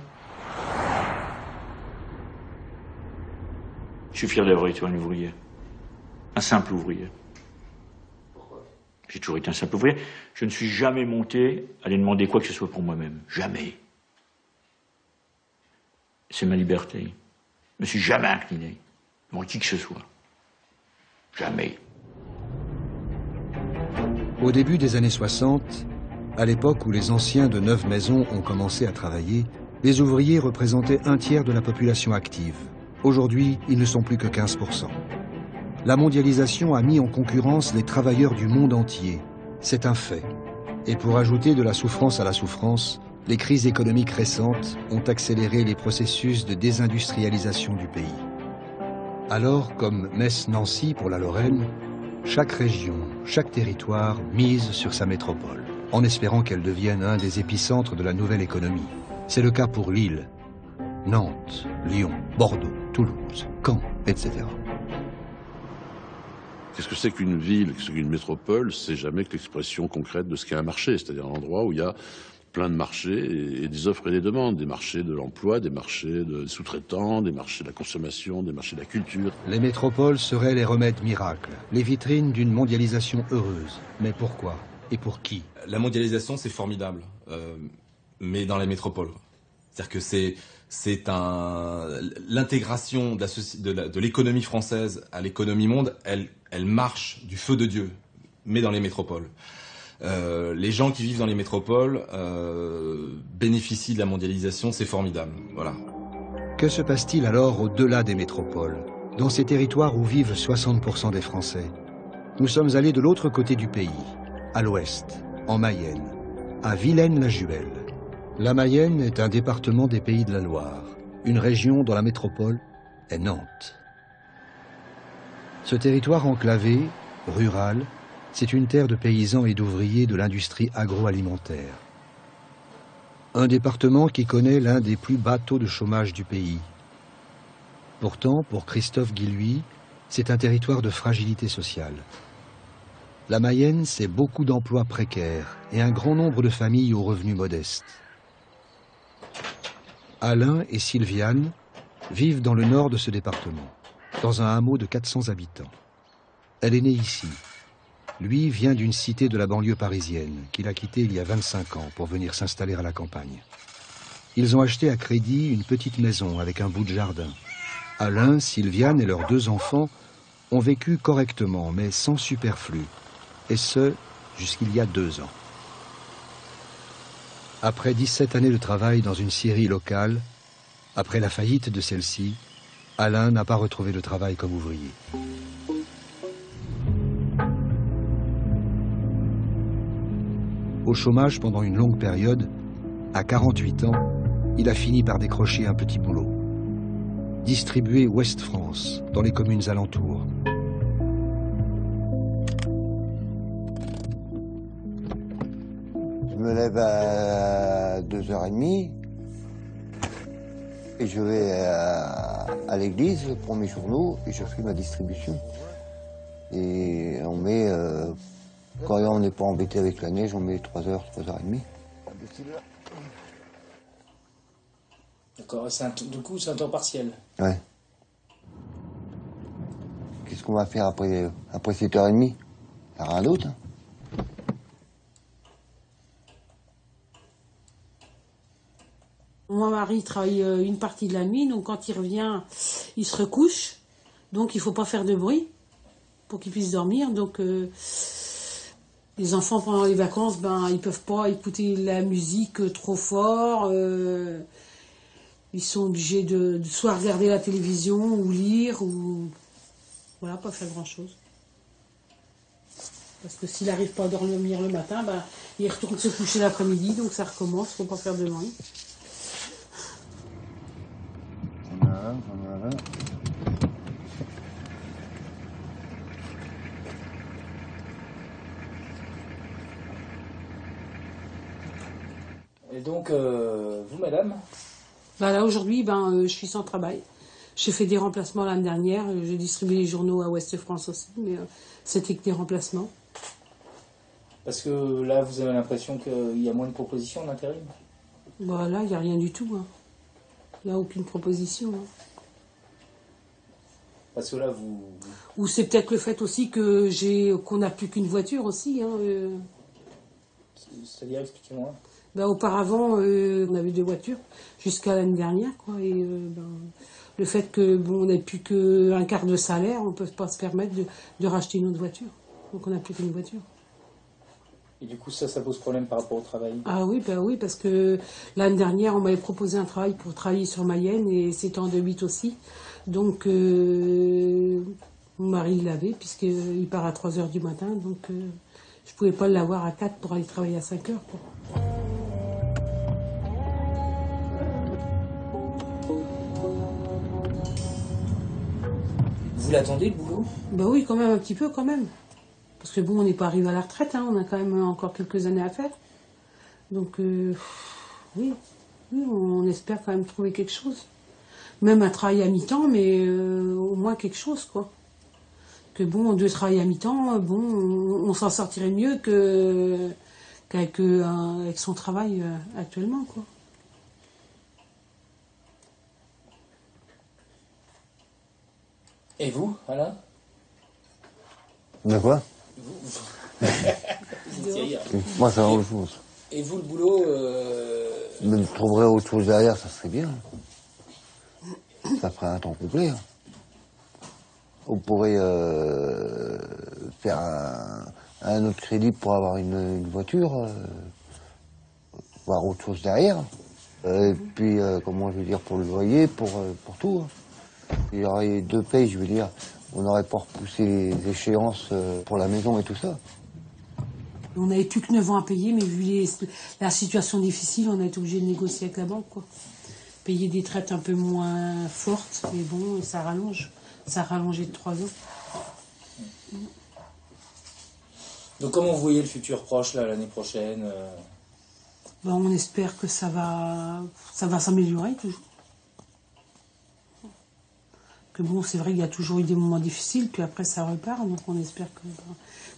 Je suis fier d'avoir été un ouvrier. Un simple ouvrier. Pourquoi? J'ai toujours été un simple ouvrier. Je ne suis jamais monté à aller demander quoi que ce soit pour moi-même. Jamais. C'est ma liberté. Je ne me suis jamais incliné devant qui que ce soit. Jamais. Au début des années 60, à l'époque où les anciens de Neuve Maisons ont commencé à travailler, les ouvriers représentaient 1/3 de la population active. Aujourd'hui, ils ne sont plus que 15%. La mondialisation a mis en concurrence les travailleurs du monde entier. C'est un fait. Et pour ajouter de la souffrance à la souffrance, les crises économiques récentes ont accéléré les processus de désindustrialisation du pays. Alors, comme Metz-Nancy pour la Lorraine, chaque région, chaque territoire mise sur sa métropole, en espérant qu'elle devienne un des épicentres de la nouvelle économie. C'est le cas pour Lille, Nantes, Lyon, Bordeaux, Toulouse, Caen, etc. Qu'est-ce que c'est qu'une ville, qu'est-ce qu'une métropole? C'est jamais que l'expression concrète de ce qu'est un marché, c'est-à-dire un endroit où il y a plein de marchés et des offres et des demandes, des marchés de l'emploi, des marchés de sous-traitants, des marchés de la consommation, des marchés de la culture. Les métropoles seraient les remèdes miracles, les vitrines d'une mondialisation heureuse. Mais pourquoi? Et pour qui? La mondialisation, c'est formidable, mais dans les métropoles. C'est-à-dire que c'est l'intégration de l'économie française à l'économie monde, elle marche du feu de Dieu, mais dans les métropoles. Les gens qui vivent dans les métropoles bénéficient de la mondialisation, c'est formidable. Voilà. Que se passe-t-il alors au-delà des métropoles? Dans ces territoires où vivent 60% des Français, nous sommes allés de l'autre côté du pays, à l'ouest, en Mayenne, à Vilaine-la-Juhel. La Mayenne est un département des Pays de la Loire, une région dont la métropole est Nantes. Ce territoire enclavé, rural, c'est une terre de paysans et d'ouvriers de l'industrie agroalimentaire. Un département qui connaît l'un des plus bas taux de chômage du pays. Pourtant, pour Christophe Guilluy, c'est un territoire de fragilité sociale. La Mayenne, c'est beaucoup d'emplois précaires et un grand nombre de familles aux revenus modestes. Alain et Sylviane vivent dans le nord de ce département, dans un hameau de 400 habitants. Elle est née ici. Lui vient d'une cité de la banlieue parisienne, qu'il a quittée il y a 25 ans pour venir s'installer à la campagne. Ils ont acheté à crédit une petite maison avec un bout de jardin. Alain, Sylviane et leurs 2 enfants ont vécu correctement, mais sans superflu, et ce, jusqu'il y a 2 ans. Après 17 années de travail dans une scierie locale, après la faillite de celle-ci, Alain n'a pas retrouvé de travail comme ouvrier. Au chômage pendant une longue période, à 48 ans, il a fini par décrocher un petit boulot. Distribué Ouest-France, dans les communes alentours. Je me lève à 2h30 et je vais à l'église pour mes journaux et je fais ma distribution. Et on met, quand on n'est pas embêté avec la neige, on met 3h, 3h30. D'accord, du coup c'est un temps partiel. Ouais. Qu'est-ce qu'on va faire après 7h30? Il n'y a rien d'autre. Hein. Mon mari travaille une partie de la nuit, donc quand il revient, il se recouche. Donc il ne faut pas faire de bruit pour qu'il puisse dormir. Donc les enfants pendant les vacances, ils ne peuvent pas écouter la musique trop fort. Ils sont obligés de soit regarder la télévision ou lire ou voilà, pas faire grand-chose. Parce que s'il n'arrive pas à dormir le matin, il retourne se coucher l'après-midi, donc ça recommence, il ne faut pas faire de bruit. Et donc, vous, madame? Là, aujourd'hui, je suis sans travail. J'ai fait des remplacements l'année dernière. J'ai distribué les journaux à Ouest-France aussi, mais c'était que des remplacements. Parce que là, vous avez l'impression qu'il y a moins de propositions d'intérim? Là, il n'y a rien du tout. Hein. Il n'y a aucune proposition. Hein. Parce que là, vous... Ou c'est peut-être le fait aussi qu'on n'a plus qu'une voiture aussi. Hein, C'est-à-dire, expliquez-moi. Auparavant, on avait 2 voitures jusqu'à l'année dernière, quoi. Et le fait que on n'a plus qu'un quart de salaire, on ne peut pas se permettre de racheter une autre voiture. Donc on n'a plus qu'une voiture. Et du coup, ça pose problème par rapport au travail? Ah oui, oui, parce que l'année dernière, on m'avait proposé un travail pour travailler sur Mayenne et c'était en 2-8 aussi. Donc mon mari l'avait puisqu'il part à 3h du matin, donc je ne pouvais pas l'avoir à 4 pour aller travailler à 5h, quoi. Vous l'attendez, le boulot? Oui, quand même, un petit peu, quand même. Parce que on n'est pas arrivé à la retraite, hein, on a quand même encore quelques années à faire. Donc, oui, on espère quand même trouver quelque chose. Même un travail à mi-temps, mais au moins quelque chose, quoi. Que de travailler à mi-temps, on s'en sortirait mieux qu'avec son travail actuellement, quoi. Et vous, Alain? De quoi? Moi, c'est autre chose. Et vous, le boulot Me trouverais autre chose derrière, ça serait bien. Ça ferait un temps complet. Hein. On pourrait faire un autre crédit pour avoir une voiture, voir autre chose derrière. Et puis, comment je veux dire, pour le loyer, pour tout. Hein. Il y aurait 2 pays, je veux dire. On n'aurait pas repoussé les échéances pour la maison et tout ça. On n'avait plus que 9 ans à payer, mais vu la situation difficile, on a été obligé de négocier avec la banque, quoi. Payer des traites un peu moins fortes, mais bon, ça rallonge. Ça a rallongé de 3 ans. Donc comment vous voyez le futur proche, là, l'année prochaine Ben, on espère que ça va s'améliorer toujours. Que bon, c'est vrai qu'il y a toujours eu des moments difficiles, puis après ça repart, donc on espère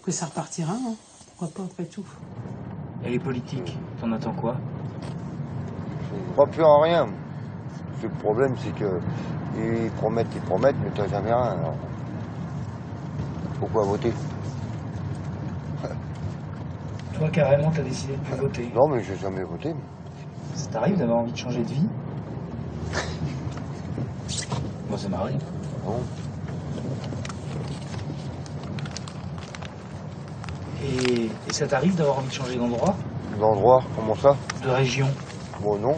que ça repartira. Hein. Pourquoi pas, après tout. Et les politiques, t'en attends quoi? Je crois plus en rien. Le problème, c'est que ils promettent, mais t'as jamais rien. Alors. Pourquoi voter? Toi, carrément, t'as décidé de plus voter? Non, mais j'ai jamais voté. Ça t'arrive d'avoir envie de changer de vie? Moi, ça m'arrive. Bon. Et ça t'arrive d'avoir envie de changer d'endroit? D'endroit? Comment ça? De région? Bon, non.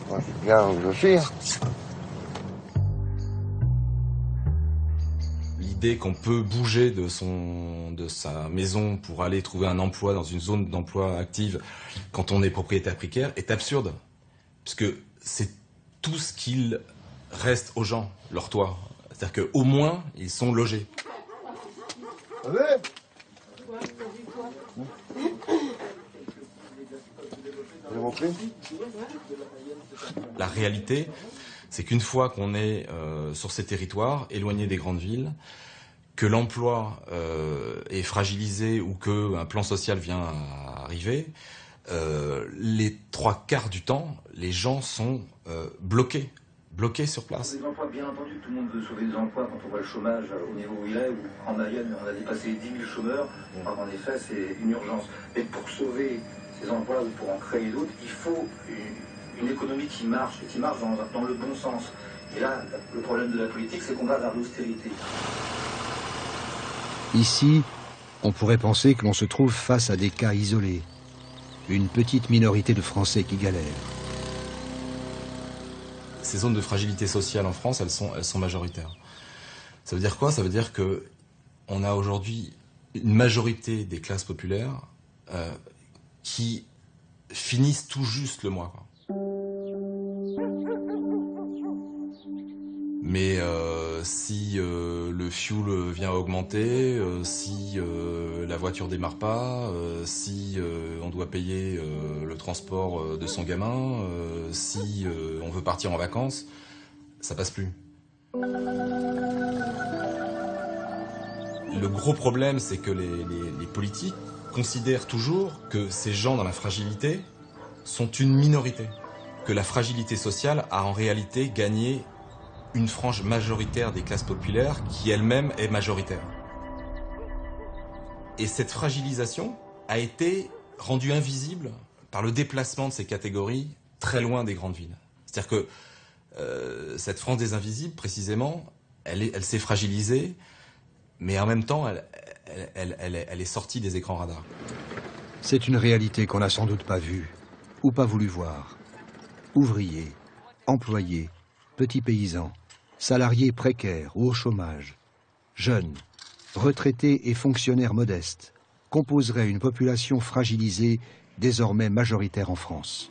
Moi, je suis bien où je suis. L'idée qu'on peut bouger de sa maison pour aller trouver un emploi dans une zone d'emploi active quand on est propriétaire précaire est absurde. Puisque c'est tout ce qu'il reste aux gens, leur toit. C'est-à-dire qu'au moins, ils sont logés. La réalité, c'est qu'une fois qu'on est sur ces territoires, éloignés des grandes villes, que l'emploi est fragilisé ou qu'un plan social vient à arriver, les 3/4 du temps, les gens sont bloqués sur place. Des emplois, bien entendu, tout le monde veut sauver des emplois quand on voit le chômage au niveau où il est. En Mayenne, on a dépassé 10 000 chômeurs. En effet, c'est une urgence. Mais pour sauver ces emplois ou pour en créer d'autres, il faut une économie qui marche, et qui marche dans le bon sens. Et là, le problème de la politique, c'est qu'on va vers l'austérité. Ici, on pourrait penser que l'on se trouve face à des cas isolés. Une petite minorité de Français qui galèrent. Ces zones de fragilité sociale en France, elles sont majoritaires. Ça veut dire quoi? Ça veut dire que on a aujourd'hui une majorité des classes populaires qui finissent tout juste le mois, quoi. Mais si le fuel vient à augmenter, si la voiture démarre pas, si on doit payer le transport de son gamin, si on veut partir en vacances, ça passe plus. Le gros problème, c'est que les politiques considèrent toujours que ces gens dans la fragilité sont une minorité, que la fragilité sociale a en réalité gagné une frange majoritaire des classes populaires qui elle-même est majoritaire. Et cette fragilisation a été rendue invisible par le déplacement de ces catégories très loin des grandes villes. C'est-à-dire que cette France des invisibles, précisément, elle s'est fragilisée, mais en même temps, elle est sortie des écrans radars. C'est une réalité qu'on n'a sans doute pas vue, ou pas voulu voir. Ouvriers, employés, petits paysans, salariés précaires ou au chômage, jeunes, retraités et fonctionnaires modestes, composeraient une population fragilisée, désormais majoritaire en France.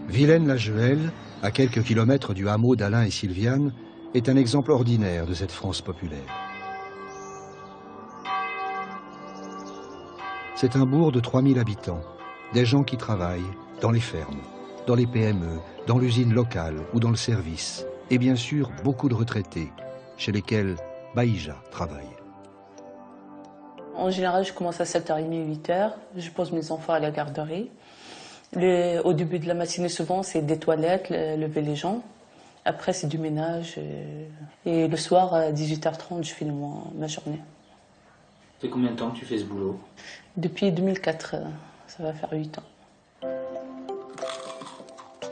Vilaine-la-Juhel, à quelques kilomètres du hameau d'Alain et Sylviane, est un exemple ordinaire de cette France populaire. C'est un bourg de 3000 habitants, des gens qui travaillent dans les fermes, dans les PME, dans l'usine locale ou dans le service, et bien sûr beaucoup de retraités, chez lesquels Baïja travaille. En général, je commence à 7h30, 8h, je pose mes enfants à la garderie. Au début de la matinée, souvent, c'est des toilettes, lever les gens. Après, c'est du ménage. Et le soir, à 18h30, je finis ma journée. Ça fait combien de temps que tu fais ce boulot? Depuis 2004, ça va faire 8 ans.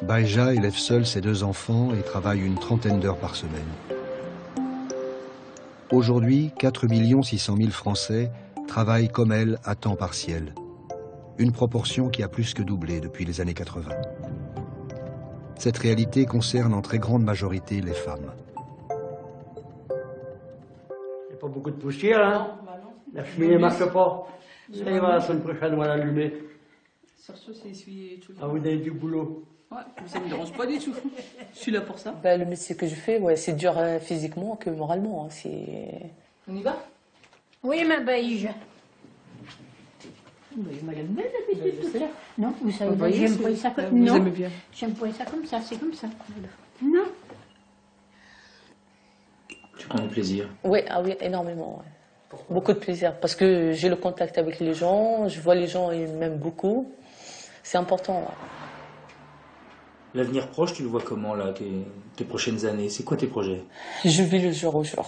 Baïja élève seule ses 2 enfants et travaille une trentaine d'heures par semaine. Aujourd'hui, 4 600 000 Français travaillent comme elle à temps partiel. Une proportion qui a plus que doublé depuis les années 80. cette réalité concerne en très grande majorité les femmes. Il n'y a pas beaucoup de poussière, hein? La cheminée ne marche pas. Ça ira la semaine prochaine, on va l'allumer. Surtout, c'est essuyer tout le temps. Ah, vous avez du boulot. Ouais, ça ne me dérange pas du tout. Je suis là pour ça. Le métier que je fais, ouais, c'est dur physiquement que moralement. Hein. On y va? Oui, ma beige. Madame belle, la petite. Non, vous savez, Vous voyez, j'aime pas ça comme ça. vous Non, aimez bien. j'aime pas ça comme ça, c'est comme ça. Non. Tu prends du plaisir? Oui, ah oui, énormément. Ouais. Beaucoup de plaisir. Parce que j'ai le contact avec les gens, je vois les gens, ils m'aiment beaucoup. C'est important. Ouais. L'avenir proche, tu le vois comment, là, tes prochaines années? C'est quoi tes projets? Je vis le jour au jour.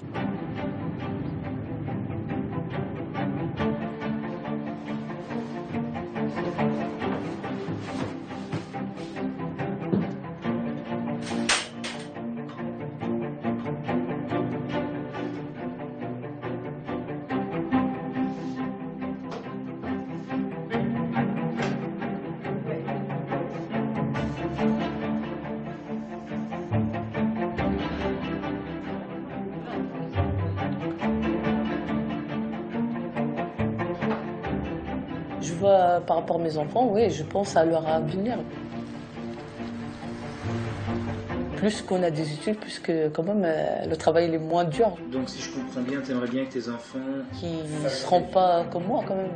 Je vois par rapport à mes enfants, oui, je pense à leur avenir. Plus qu'on a des études, plus que quand même le travail il est moins dur. Donc si je comprends bien, tu aimerais bien que tes enfants... Qui ne seront pas comme moi quand même.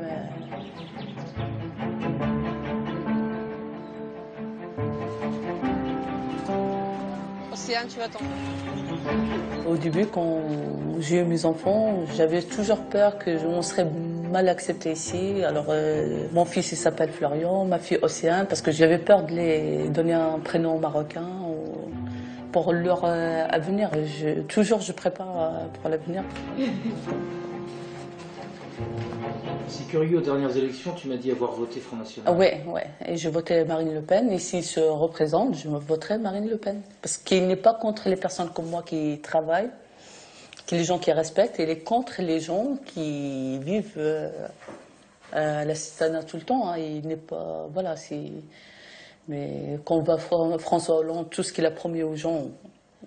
Océane, tu vas t'en... Au début, quand j'ai eu mes enfants, j'avais toujours peur qu'on serait mal accepté ici. Alors, mon fils, il s'appelle Florian, ma fille Océane, parce que j'avais peur de les donner un prénom marocain pour leur avenir. Toujours, je prépare pour l'avenir. C'est curieux, aux dernières élections, tu m'as dit avoir voté Front National. Oui, ouais. Et je votais Marine Le Pen. Et s'il se représente, je voterai Marine Le Pen. Parce qu'il n'est pas contre les personnes comme moi qui travaillent, les gens qui respectent, et il est contre les gens qui vivent l'assistanat tout le temps. Hein. Il n'est pas... Voilà, c'est... Mais quand on voit François Hollande, tout ce qu'il a promis aux gens,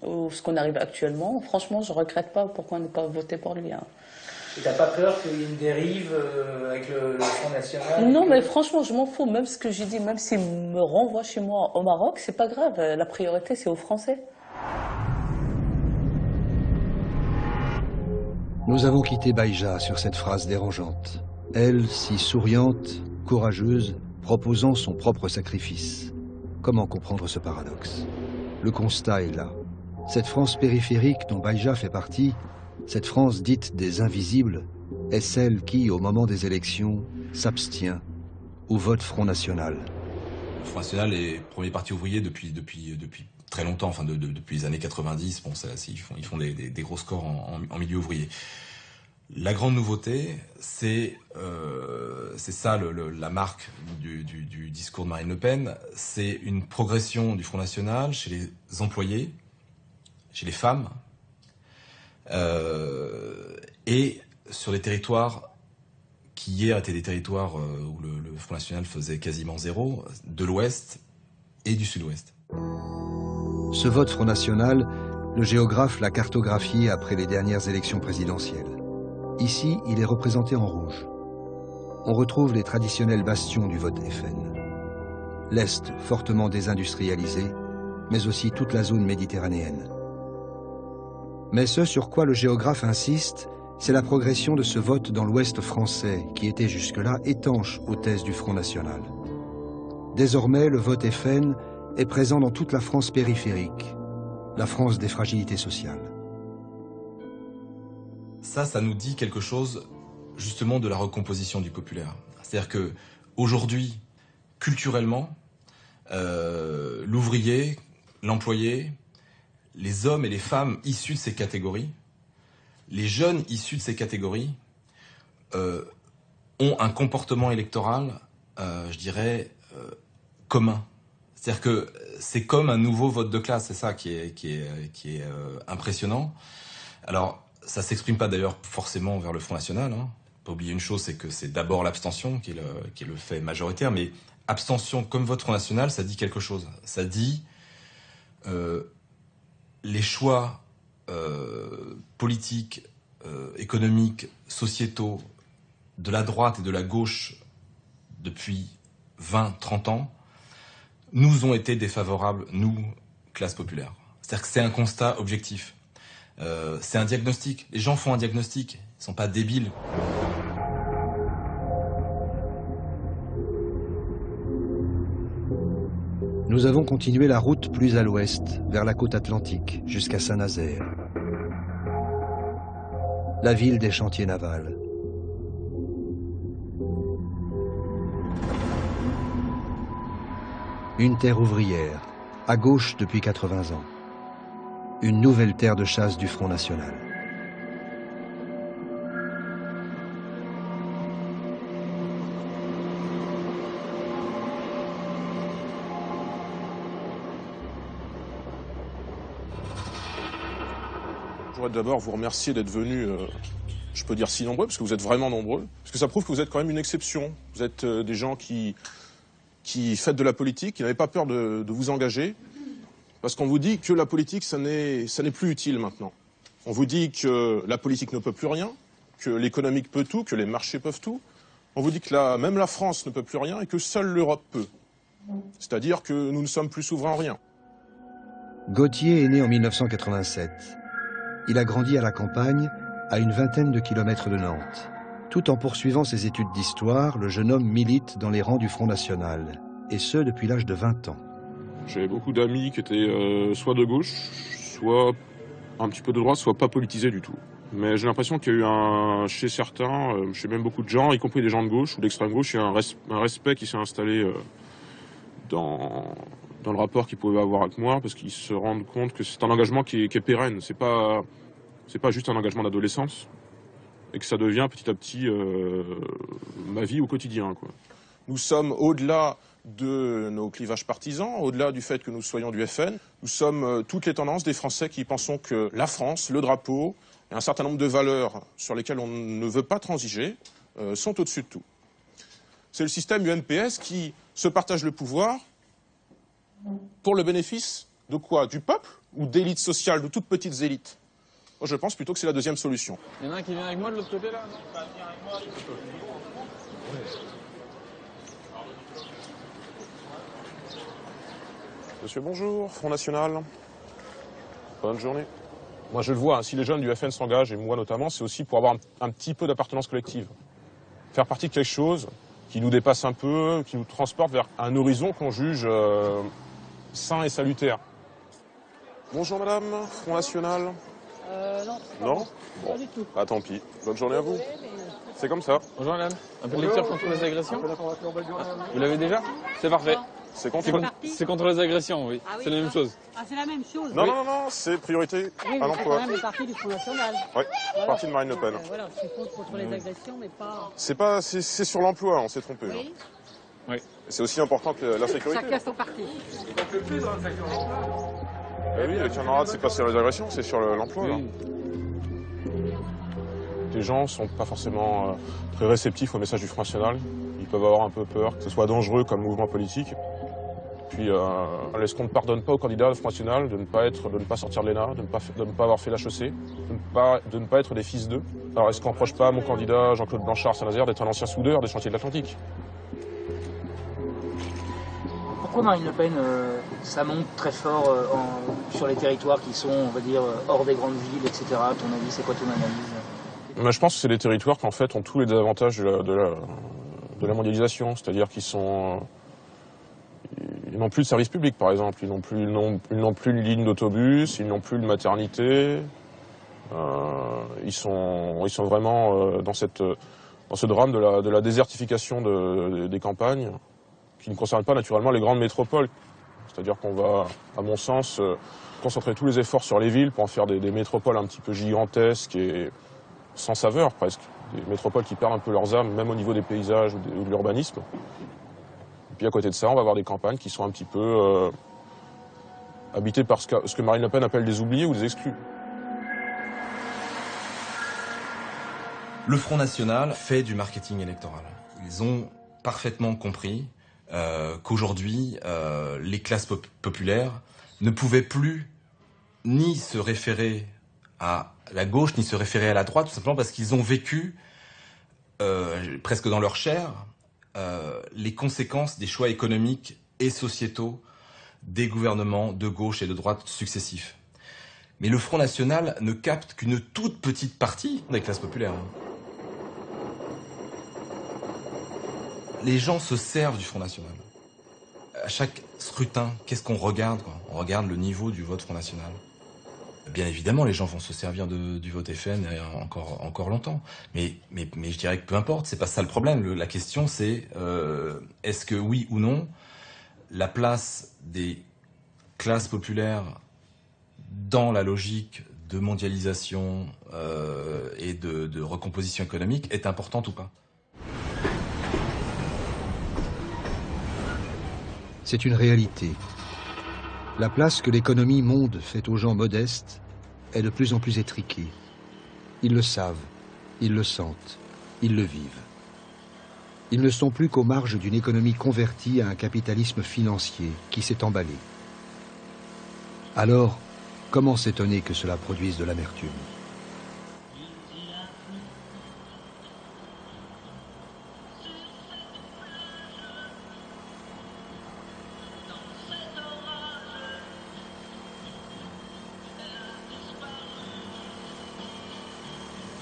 ou ce qu'on arrive actuellement, franchement, je ne regrette pas pourquoi on n'a pas voté pour lui. Hein. Et t'as pas peur qu'il y ait une dérive avec le Front National? Non, mais franchement, je m'en fous. Même ce que j'ai dit, même s'il me renvoie chez moi au Maroc, c'est pas grave. La priorité, c'est aux Français. Nous avons quitté Baïja sur cette phrase dérangeante. Elle, si souriante, courageuse, proposant son propre sacrifice. Comment comprendre ce paradoxe? Le constat est là. Cette France périphérique dont Baïja fait partie, cette France dite des invisibles, est celle qui, au moment des élections, s'abstient ou vote Front National. Le Front National est premier parti ouvrier depuis très longtemps, enfin depuis les années 90. Bon, ils font des gros scores en milieu ouvrier. La grande nouveauté, c'est ça la marque du discours de Marine Le Pen, c'est une progression du Front National chez les employés, chez les femmes, et sur les territoires qui hier étaient des territoires où le Front National faisait quasiment zéro, de l'Ouest et du Sud-Ouest. Ce vote Front National, le géographe l'a cartographié après les dernières élections présidentielles. Ici, il est représenté en rouge. On retrouve les traditionnels bastions du vote FN. L'Est, fortement désindustrialisé, mais aussi toute la zone méditerranéenne. Mais ce sur quoi le géographe insiste, c'est la progression de ce vote dans l'Ouest français, qui était jusque-là étanche aux thèses du Front National. Désormais, le vote FN est présent dans toute la France périphérique, la France des fragilités sociales. Ça nous dit quelque chose, justement, de la recomposition du populaire. C'est-à-dire que aujourd'hui, culturellement, l'ouvrier, l'employé, les hommes et les femmes issus de ces catégories, les jeunes issus de ces catégories, ont un comportement électoral, je dirais, commun. C'est-à-dire que c'est comme un nouveau vote de classe, c'est ça qui est impressionnant. Alors, ça s'exprime pas d'ailleurs forcément vers le Front National. Hein. Pas oublier une chose, c'est que c'est d'abord l'abstention qui est le fait majoritaire, mais abstention comme vote Front National, ça dit quelque chose. Ça dit les choix politiques, économiques, sociétaux de la droite et de la gauche depuis 20-30 ans nous ont été défavorables, nous, classe populaire. C'est-à-dire que c'est un constat objectif. C'est un diagnostic. Les gens font un diagnostic. Ils ne sont pas débiles. Nous avons continué la route plus à l'ouest, vers la côte atlantique, jusqu'à Saint-Nazaire, la ville des chantiers navals. Une terre ouvrière, à gauche depuis 80 ans. Une nouvelle terre de chasse du Front National. Je voudrais d'abord vous remercier d'être venus, je peux dire si nombreux, parce que vous êtes vraiment nombreux, parce que ça prouve que vous êtes quand même une exception. Vous êtes des gens qui faites de la politique, qui n'avez pas peur de vous engager, parce qu'on vous dit que la politique, ça n'est plus utile maintenant. On vous dit que la politique ne peut plus rien, que l'économique peut tout, que les marchés peuvent tout. On vous dit que même la France ne peut plus rien et que seule l'Europe peut. C'est-à-dire que nous ne sommes plus souverains en rien. Gauthier est né en 1987. Il a grandi à la campagne, à une vingtaine de kilomètres de Nantes. Tout en poursuivant ses études d'histoire, le jeune homme milite dans les rangs du Front National, et ce depuis l'âge de 20 ans. J'ai beaucoup d'amis qui étaient soit de gauche, soit un petit peu de droite, soit pas politisés du tout. Mais j'ai l'impression qu'il y a eu chez certains, chez même beaucoup de gens, y compris des gens de gauche ou d'extrême gauche, il y a un respect qui s'est installé dans le rapport qu'ils pouvaient avoir avec moi, parce qu'ils se rendent compte que c'est un engagement qui est pérenne. C'est pas juste un engagement d'adolescence, et que ça devient petit à petit ma vie au quotidien, quoi. Nous sommes au-delà de nos clivages partisans, au-delà du fait que nous soyons du FN, nous sommes toutes les tendances des Français qui pensons que la France, le drapeau, et un certain nombre de valeurs sur lesquelles on ne veut pas transiger, sont au-dessus de tout. C'est le système UNPS qui se partage le pouvoir pour le bénéfice de quoi? Du peuple ou d'élites sociales, de toutes petites élites? Moi, je pense plutôt que c'est la deuxième solution. Il y en a un qui vient avec moi de l'autre côté, là? Monsieur, bonjour, Front National. Bonne journée. Moi, je le vois, hein, si les jeunes du FN s'engagent, et moi notamment, c'est aussi pour avoir un petit peu d'appartenance collective. Faire partie de quelque chose qui nous dépasse un peu, qui nous transporte vers un horizon qu'on juge sain et salutaire. Bonjour madame, Front National. Non. Non? Bon, Pas du tout. ah tant pis. Bonne journée à vous. C'est comme ça. Bonjour madame. Un peu de lecture contre les agressions? Vous l'avez déjà? C'est parfait. C'est contre les agressions, oui. Ah oui, c'est la même chose. Ah, c'est la même chose. Non, non, non, c'est priorité Oui, à mais c'est quand l'emploi. même le parti du Front National. Oui, Voilà. parti de Marine Le Pen. Voilà, c'est contre les agressions, mais pas... C'est sur l'emploi, on s'est trompé. Oui. Oui. C'est aussi important que la sécurité. Chacun son parti. Eh oui, les camarades, c'est pas sur les agressions, c'est sur l'emploi. Oui. Les gens sont pas forcément très réceptifs au message du Front National. Ils peuvent avoir un peu peur que ce soit dangereux comme mouvement politique. Puis, est-ce qu'on ne pardonne pas aux candidats du Front National de ne pas sortir de l'ENA, de ne pas avoir fait l'HEC, de ne pas être des fils d'eux? Alors, est-ce qu'on ne reproche pas à mon candidat Jean-Claude Blanchard Saint-Nazaire d'être un ancien soudeur des chantiers de l'Atlantique? Pourquoi Marine Le Pen, ça monte très fort sur les territoires qui sont, on va dire, hors des grandes villes, etc. À ton avis, c'est quoi ton analyse? Mais je pense que c'est des territoires qui, en fait, ont tous les avantages de la mondialisation. C'est-à-dire qu'ils sont... Ils n'ont plus de service public, par exemple. Ils n'ont plus une ligne d'autobus, ils n'ont plus de maternité. Ils sont vraiment dans ce drame de la désertification des campagnes, qui ne concerne pas naturellement les grandes métropoles. C'est-à-dire qu'on va, à mon sens, concentrer tous les efforts sur les villes pour en faire des métropoles un petit peu gigantesques et sans saveur, presque. Des métropoles qui perdent un peu leurs âmes, même au niveau des paysages ou de l'urbanisme. Et puis à côté de ça, on va avoir des campagnes qui sont un petit peu habitées par ce que Marine Le Pen appelle des oubliés ou des exclus. Le Front National fait du marketing électoral. Ils ont parfaitement compris qu'aujourd'hui, les classes populaires ne pouvaient plus ni se référer à la gauche, ni se référer à la droite, tout simplement parce qu'ils ont vécu, presque dans leur chair, les conséquences des choix économiques et sociétaux des gouvernements de gauche et de droite successifs. Mais le Front National ne capte qu'une toute petite partie des classes populaires. Les gens se servent du Front National. À chaque scrutin, qu'est-ce qu'on regarde, quoi? On regarde le niveau du vote Front National. Bien évidemment, les gens vont se servir du vote FN encore longtemps. Mais je dirais que peu importe, c'est pas ça le problème. La question, c'est est-ce que oui ou non, la place des classes populaires dans la logique de mondialisation et de recomposition économique est importante ou pas? C'est une réalité. La place que l'économie monde fait aux gens modestes est de plus en plus étriquée. Ils le savent, ils le sentent, ils le vivent. Ils ne sont plus qu'aux marges d'une économie convertie à un capitalisme financier qui s'est emballé. Alors, comment s'étonner que cela produise de l'amertume?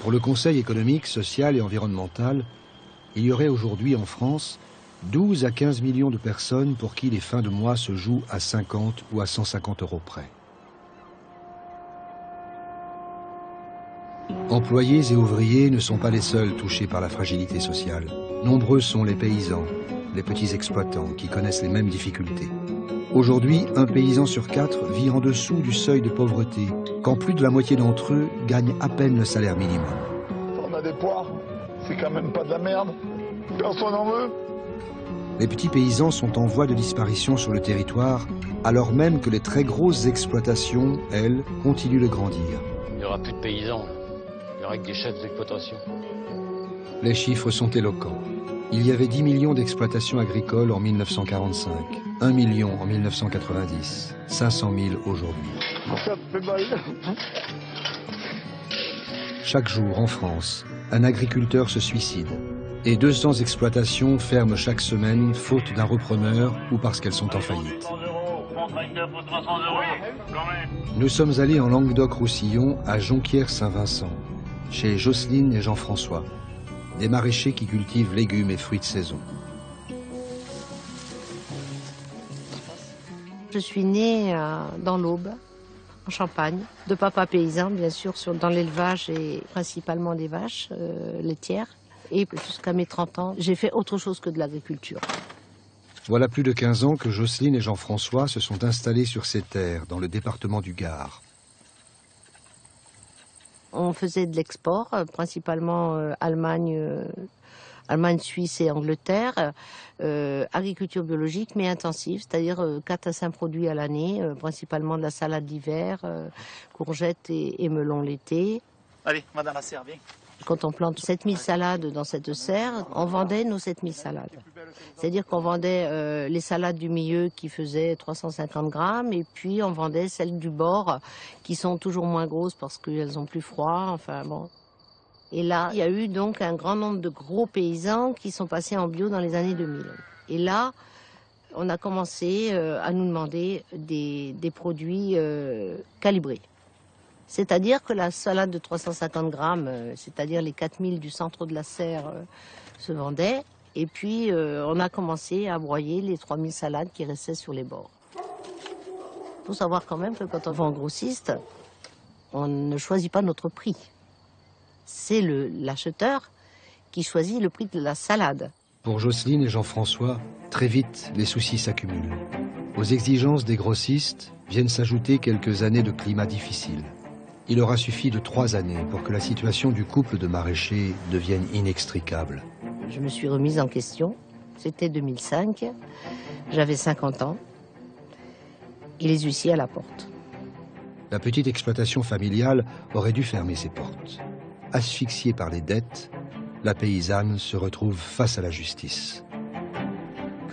Pour le Conseil économique, social et environnemental, il y aurait aujourd'hui en France 12 à 15 millions de personnes pour qui les fins de mois se jouent à 50 ou à 150 € près. Employés et ouvriers ne sont pas les seuls touchés par la fragilité sociale. Nombreux sont les paysans, les petits exploitants qui connaissent les mêmes difficultés. Aujourd'hui, un paysan sur 4 vit en dessous du seuil de pauvreté, quand plus de la moitié d'entre eux gagnent à peine le salaire minimum. On a des poires, c'est quand même pas de la merde. Personne n'en veut. Les petits paysans sont en voie de disparition sur le territoire, alors même que les très grosses exploitations, elles, continuent de grandir. Il n'y aura plus de paysans, il n'y aura que des chefs d'exploitation. Les chiffres sont éloquents. Il y avait 10 millions d'exploitations agricoles en 1945, 1 million en 1990, 500 000 aujourd'hui. Ça me fait mal. Chaque jour, en France, un agriculteur se suicide. Et 200 exploitations ferment chaque semaine, faute d'un repreneur ou parce qu'elles sont en faillite. Nous sommes allés en Languedoc-Roussillon, à Jonquière-Saint-Vincent, chez Jocelyne et Jean-François, des maraîchers qui cultivent légumes et fruits de saison. Je suis née dans l'Aube, en Champagne, de papa paysan, bien sûr, dans l'élevage et principalement des vaches laitières. Et jusqu'à mes 30 ans, j'ai fait autre chose que de l'agriculture. Voilà plus de 15 ans que Jocelyne et Jean-François se sont installés sur ces terres, dans le département du Gard. On faisait de l'export, principalement Allemagne, Suisse et Angleterre. Agriculture biologique, mais intensive, c'est-à-dire 4 à 5 produits à l'année, principalement de la salade d'hiver, courgettes et melons l'été. Allez, on va dans la serre, viens. Quand on plante 7000 salades dans cette serre, on vendait nos 7000 salades. C'est-à-dire qu'on vendait les salades du milieu qui faisaient 350 grammes et puis on vendait celles du bord qui sont toujours moins grosses parce qu'elles ont plus froid, enfin bon. Et là, il y a eu donc un grand nombre de gros paysans qui sont passés en bio dans les années 2000. Et là, on a commencé à nous demander des produits calibrés. C'est-à-dire que la salade de 350 grammes, c'est-à-dire les 4000 du centre de la serre, se vendait. Et puis, on a commencé à broyer les 3000 salades qui restaient sur les bords. Il faut savoir quand même que quand on vend grossiste, on ne choisit pas notre prix. C'est l'acheteur qui choisit le prix de la salade. Pour Jocelyne et Jean-François, très vite, les soucis s'accumulent. Aux exigences des grossistes viennent s'ajouter quelques années de climat difficile. Il aura suffi de 3 années pour que la situation du couple de maraîchers devienne inextricable. Je me suis remise en question. C'était 2005. J'avais 50 ans. Et les huissiers à la porte. La petite exploitation familiale aurait dû fermer ses portes. Asphyxiée par les dettes, la paysanne se retrouve face à la justice.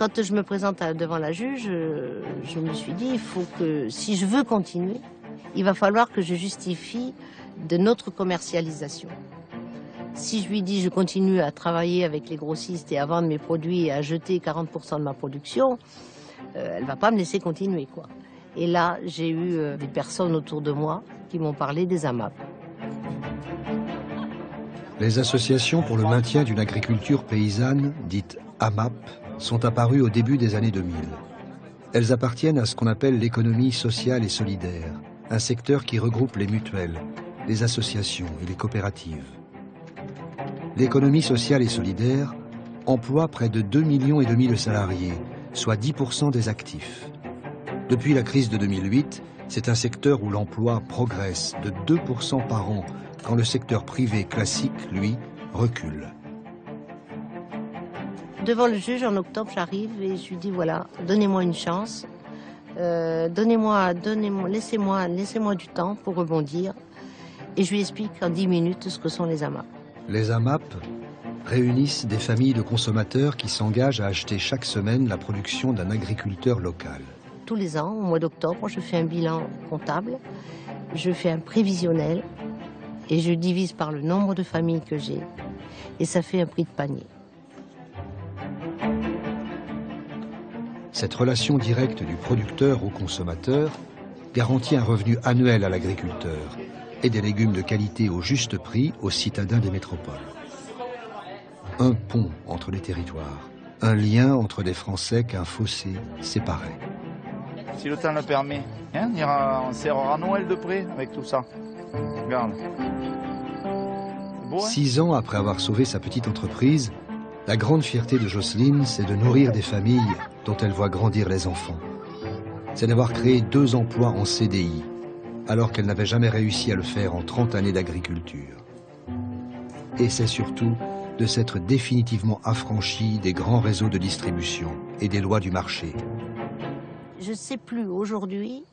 quand je me présente devant la juge, je me suis dit, il faut que, si je veux continuer, il va falloir que je justifie de notre commercialisation. Si je lui dis je continue à travailler avec les grossistes et à vendre mes produits et à jeter 40% de ma production, elle va pas me laisser continuer, quoi. Et là, j'ai eu des personnes autour de moi qui m'ont parlé des AMAP. Les associations pour le maintien d'une agriculture paysanne, dites AMAP, sont apparues au début des années 2000. Elles appartiennent à ce qu'on appelle l'économie sociale et solidaire, un secteur qui regroupe les mutuelles, les associations et les coopératives. L'économie sociale et solidaire emploie près de 2,5 millions de salariés, soit 10% des actifs. Depuis la crise de 2008, c'est un secteur où l'emploi progresse de 2% par an, quand le secteur privé classique, lui, recule. Devant le juge, en octobre, j'arrive et je lui dis, voilà, donnez-moi une chance, laissez-moi du temps pour rebondir. Et je lui explique en 10 minutes ce que sont les AMAP. Les AMAP réunissent des familles de consommateurs qui s'engagent à acheter chaque semaine la production d'un agriculteur local. Tous les ans, au mois d'octobre, je fais un bilan comptable, je fais un prévisionnel et je divise par le nombre de familles que j'ai et ça fait un prix de panier. Cette relation directe du producteur au consommateur garantit un revenu annuel à l'agriculteur et des légumes de qualité au juste prix aux citadins des métropoles. Un pont entre les territoires, un lien entre des Français qu'un fossé séparait. Si le temps le permet, hein, on serrera Noël de près avec tout ça. Regarde. Beau, hein? 6 ans après avoir sauvé sa petite entreprise, la grande fierté de Jocelyne, c'est de nourrir des familles dont elle voit grandir les enfants. C'est d'avoir créé 2 emplois en CDI, alors qu'elle n'avait jamais réussi à le faire en 30 années d'agriculture. Et c'est surtout de s'être définitivement affranchie des grands réseaux de distribution et des lois du marché. Je ne sais plus aujourd'hui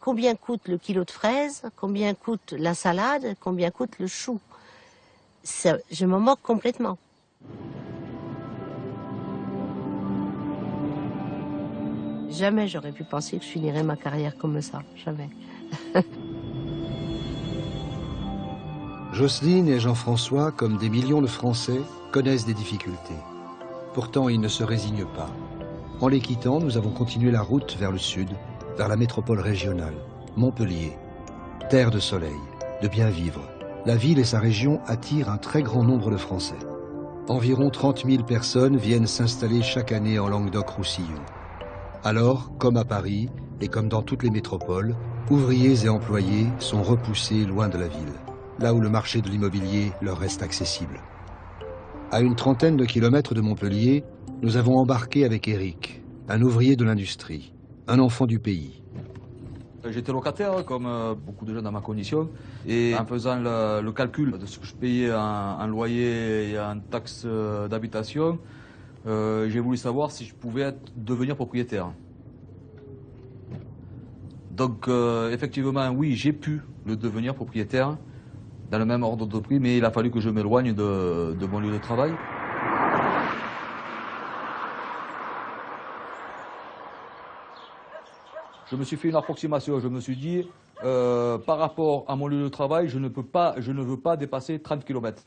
combien coûte le kilo de fraises, combien coûte la salade, combien coûte le chou. Je m'en moque complètement. Jamais j'aurais pu penser que je finirais ma carrière comme ça, jamais. Jocelyne et Jean-François, comme des millions de Français, connaissent des difficultés. Pourtant, ils ne se résignent pas. En les quittant, nous avons continué la route vers le sud, vers la métropole régionale, Montpellier. Terre de soleil, de bien vivre. La ville et sa région attirent un très grand nombre de Français. Environ 30 000 personnes viennent s'installer chaque année en Languedoc-Roussillon. Alors, comme à Paris, et comme dans toutes les métropoles, ouvriers et employés sont repoussés loin de la ville, là où le marché de l'immobilier leur reste accessible. À une trentaine de kilomètres de Montpellier, nous avons embarqué avec Eric, un ouvrier de l'industrie, un enfant du pays. J'étais locataire, comme beaucoup de gens dans ma condition, et en faisant le calcul de ce que je payais en loyer et en taxes d'habitation, j'ai voulu savoir si je pouvais devenir propriétaire. Donc effectivement, oui, j'ai pu le devenir propriétaire dans le même ordre de prix, mais il a fallu que je m'éloigne de mon lieu de travail. Je me suis fait une approximation, je me suis dit, par rapport à mon lieu de travail, je ne veux pas dépasser 30 km.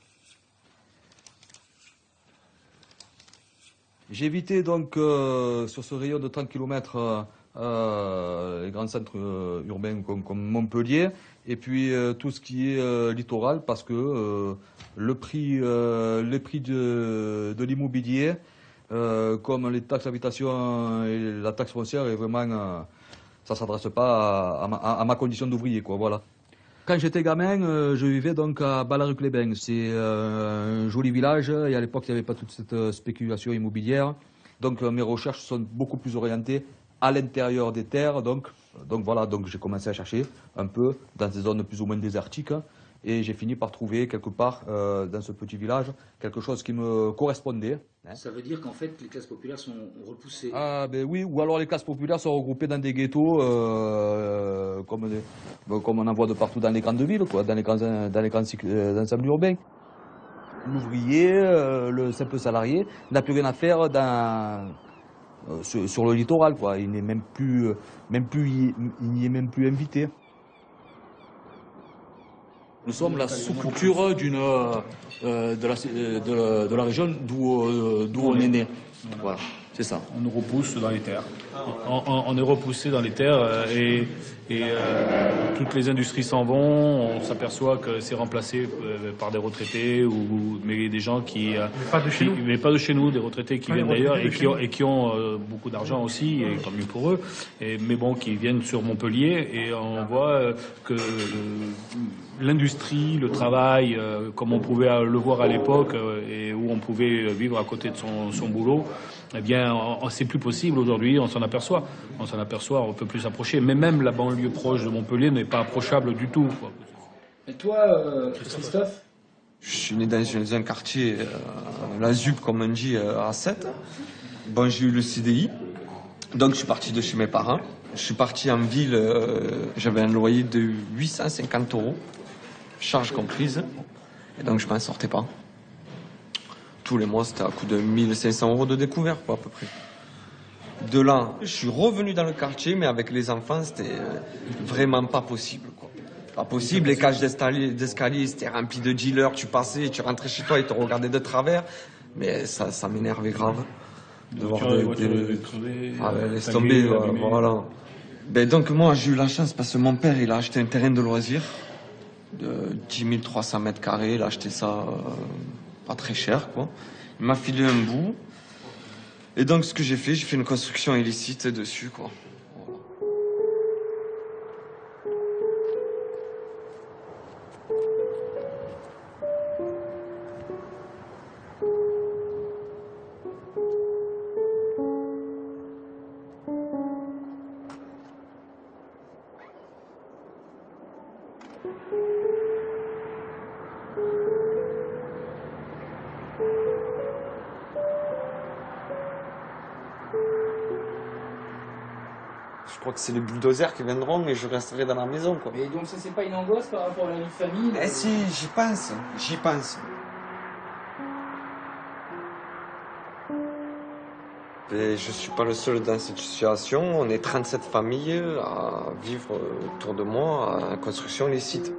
J'ai évité donc sur ce rayon de 30 km les grands centres urbains comme Montpellier et puis tout ce qui est littoral parce que les prix de l'immobilier comme les taxes d'habitation et la taxe foncière est vraiment ça s'adresse pas à ma condition d'ouvrier quoi voilà. Quand j'étais gamin, je vivais donc à Ballaruc-les-Bains. C'est un joli village et à l'époque, il n'y avait pas toute cette spéculation immobilière. Donc mes recherches sont beaucoup plus orientées à l'intérieur des terres. Donc voilà, donc j'ai commencé à chercher un peu dans des zones plus ou moins désertiques. Et j'ai fini par trouver quelque part dans ce petit village quelque chose qui me correspondait. Ça veut dire qu'en fait les classes populaires sont repoussées. Ah ben oui, ou alors les classes populaires sont regroupées dans des ghettos comme on en voit de partout dans les grandes villes, quoi, dans les grands ensembles urbains. L'ouvrier, le simple salarié n'a plus rien à faire dans sur le littoral, quoi. Il n'est il n'y est même plus invité. Nous sommes la sous-culture de la région d'où on est né. Voilà, c'est ça. On nous repousse dans les terres. On est repoussé dans les terres et toutes les industries s'en vont. On s'aperçoit que c'est remplacé par des retraités mais des gens qui mais pas de chez nous, des retraités qui viennent d'ailleurs et qui ont beaucoup d'argent aussi, et tant mieux pour eux. Mais bon, qui viennent sur Montpellier, et on voit que l'industrie, le travail, comme on pouvait le voir à l'époque, et où on pouvait vivre à côté de son boulot, eh bien, c'est plus possible aujourd'hui, on s'en aperçoit. On peut plus s'approcher. Mais même la banlieue proche de Montpellier n'est pas approchable du tout, quoi. Et toi, Christophe? Je suis né dans un quartier, la ZUP, comme on dit, à 7. Bon, j'ai eu le CDI, donc je suis parti de chez mes parents. Je suis parti en ville, j'avais un loyer de 850 €, charges comprises, et donc je m'en sortais pas. Tous les mois, c'était à coût de 1500 € de découvert, quoi, à peu près. De là, je suis revenu dans le quartier, mais avec les enfants, c'était vraiment pas possible, quoi. Pas possible, les cages d'escalier, c'était rempli de dealers, tu passais, tu rentrais chez toi, ils te regardaient de travers, mais ça m'énervait grave. De voir laisse tomber, voilà. Ben donc moi, j'ai eu la chance parce que mon père, il a acheté un terrain de loisirs de 10 300 mètres carrés, il a acheté ça pas très cher, quoi. Il m'a filé un bout. Et donc, ce que j'ai fait une construction illicite dessus, quoi. Je crois que c'est les bulldozers qui viendront et je resterai dans la maison, quoi. Mais donc ça, c'est pas une angoisse par rapport à la vie de famille? Eh si, j'y pense. Et je suis pas le seul dans cette situation. On est 37 familles à vivre autour de moi en construction illicite.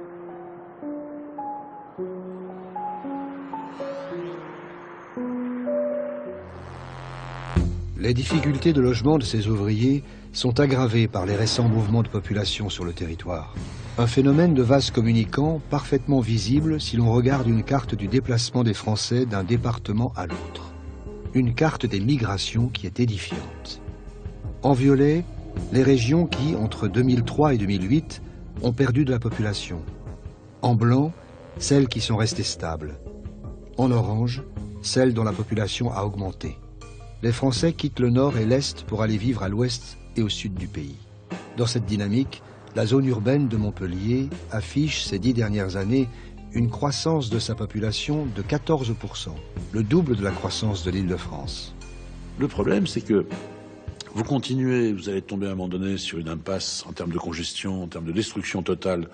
Les difficultés de logement de ces ouvriers sont aggravées par les récents mouvements de population sur le territoire. Un phénomène de vase communicant parfaitement visible si l'on regarde une carte du déplacement des Français d'un département à l'autre. Une carte des migrations qui est édifiante. En violet, les régions qui, entre 2003 et 2008, ont perdu de la population. En blanc, celles qui sont restées stables. En orange, celles dont la population a augmenté. Les Français quittent le nord et l'est pour aller vivre à l'ouest et au sud du pays. Dans cette dynamique, la zone urbaine de Montpellier affiche ces 10 dernières années une croissance de sa population de 14%, le double de la croissance de l'Île-de-France. Le problème, c'est que vous continuez, vous allez tomber à un moment donné sur une impasse en termes de congestion, en termes de destruction totale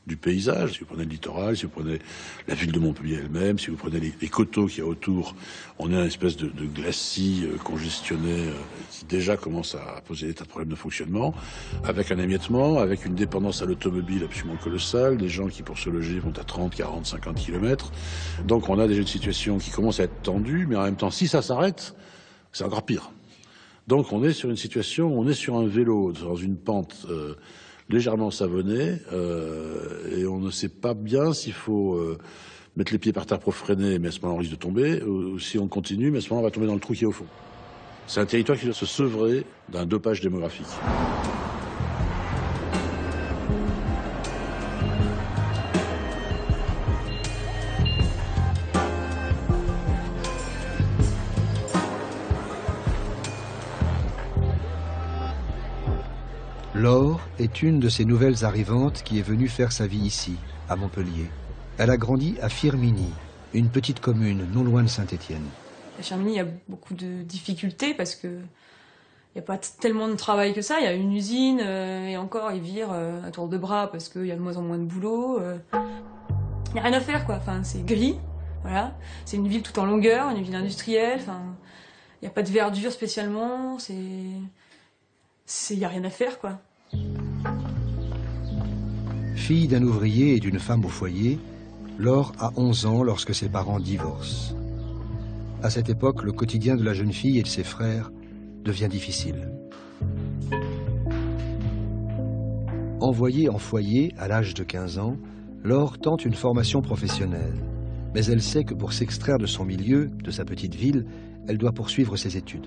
du paysage. Si vous prenez le littoral, si vous prenez la ville de Montpellier elle-même, si vous prenez les coteaux qu'il y a autour, on est une espèce de glacis congestionné qui déjà commence à poser des tas de problèmes de fonctionnement, avec un émiettement, avec une dépendance à l'automobile absolument colossale, des gens qui pour se loger vont à 30, 40, 50 km. Donc on a déjà une situation qui commence à être tendue, mais en même temps, si ça s'arrête, c'est encore pire. Donc on est sur une situation, on est sur un vélo, dans une pente légèrement savonné, et on ne sait pas bien s'il faut mettre les pieds par terre pour freiner, mais à ce moment on risque de tomber, ou si on continue, mais à ce moment on va tomber dans le trou qui est au fond. C'est un territoire qui doit se sevrer d'un dopage démographique. Laure est une de ces nouvelles arrivantes qui est venue faire sa vie ici, à Montpellier. Elle a grandi à Firminy, une petite commune non loin de Saint-Étienne. À Firminy, il y a beaucoup de difficultés parce que il n'y a pas tellement de travail que ça. Il y a une usine et encore, ils virent à tour de bras parce qu'il y a de moins en moins de boulot. Il n'y a rien à faire, quoi. Enfin, c'est gris, voilà. C'est une ville tout en longueur, une ville industrielle. Enfin, Il n'y a pas de verdure spécialement, il n'y a rien à faire, quoi. Fille d'un ouvrier et d'une femme au foyer, Laure a 11 ans lorsque ses parents divorcent. À cette époque, le quotidien de la jeune fille et de ses frères devient difficile. Envoyée en foyer à l'âge de 15 ans, Laure tente une formation professionnelle. Mais elle sait que pour s'extraire de son milieu, de sa petite ville, elle doit poursuivre ses études.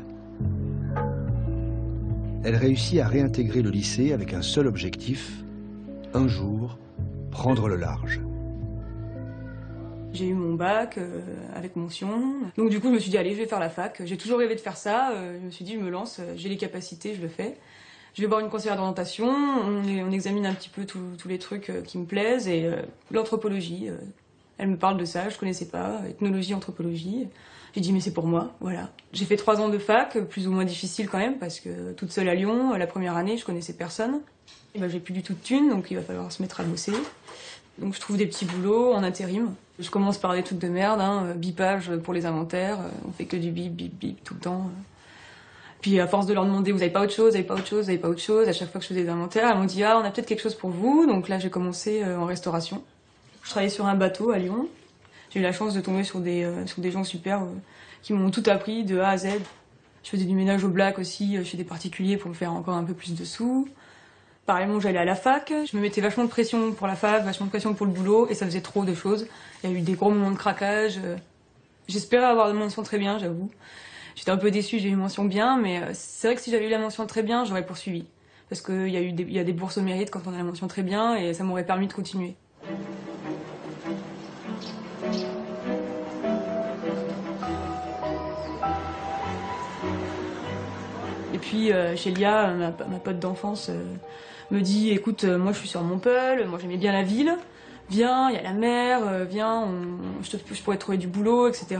Elle réussit à réintégrer le lycée avec un seul objectif, un jour, prendre le large. J'ai eu mon bac avec mention. Donc du coup, je me suis dit, allez, je vais faire la fac. J'ai toujours rêvé de faire ça. Je me suis dit, je me lance, j'ai les capacités, je le fais. Je vais voir une conseillère d'orientation, on examine un petit peu tous les trucs qui me plaisent. Et l'anthropologie, elle me parle de ça, je connaissais pas, ethnologie, anthropologie. J'ai dit, mais c'est pour moi, voilà. J'ai fait 3 ans de fac, plus ou moins difficile quand même, parce que toute seule à Lyon, la première année, je connaissais personne. Et ben, j'ai plus du tout de thunes, donc il va falloir se mettre à bosser. Donc je trouve des petits boulots en intérim. Je commence par des trucs de merde, hein, bipage pour les inventaires, on fait que du bip, bip, bip tout le temps. Puis à force de leur demander, vous avez pas autre chose, vous avez pas autre chose, vous avez pas autre chose, à chaque fois que je faisais des inventaires, elles m'ont dit, ah, on a peut-être quelque chose pour vous. Donc là, j'ai commencé en restauration. Je travaillais sur un bateau à Lyon. J'ai eu la chance de tomber sur des gens super qui m'ont tout appris de A à Z. Je faisais du ménage au black aussi chez des particuliers pour me faire encore un peu plus de sous. Pareillement, j'allais à la fac, je me mettais vachement de pression pour la fac, vachement de pression pour le boulot, et ça faisait trop de choses. Il y a eu des gros moments de craquage. J'espérais avoir la mention très bien, j'avoue. J'étais un peu déçue, j'ai eu mention bien, mais c'est vrai que si j'avais eu la mention très bien, j'aurais poursuivi. Parce qu'il y a des bourses au mérite quand on a la mention très bien, et ça m'aurait permis de continuer. Et puis Chélia, ma pote d'enfance, me dit, écoute, moi je suis sur Montpellier, moi j'aimais bien la ville, viens, il y a la mer, viens, je pourrais te trouver du boulot, etc.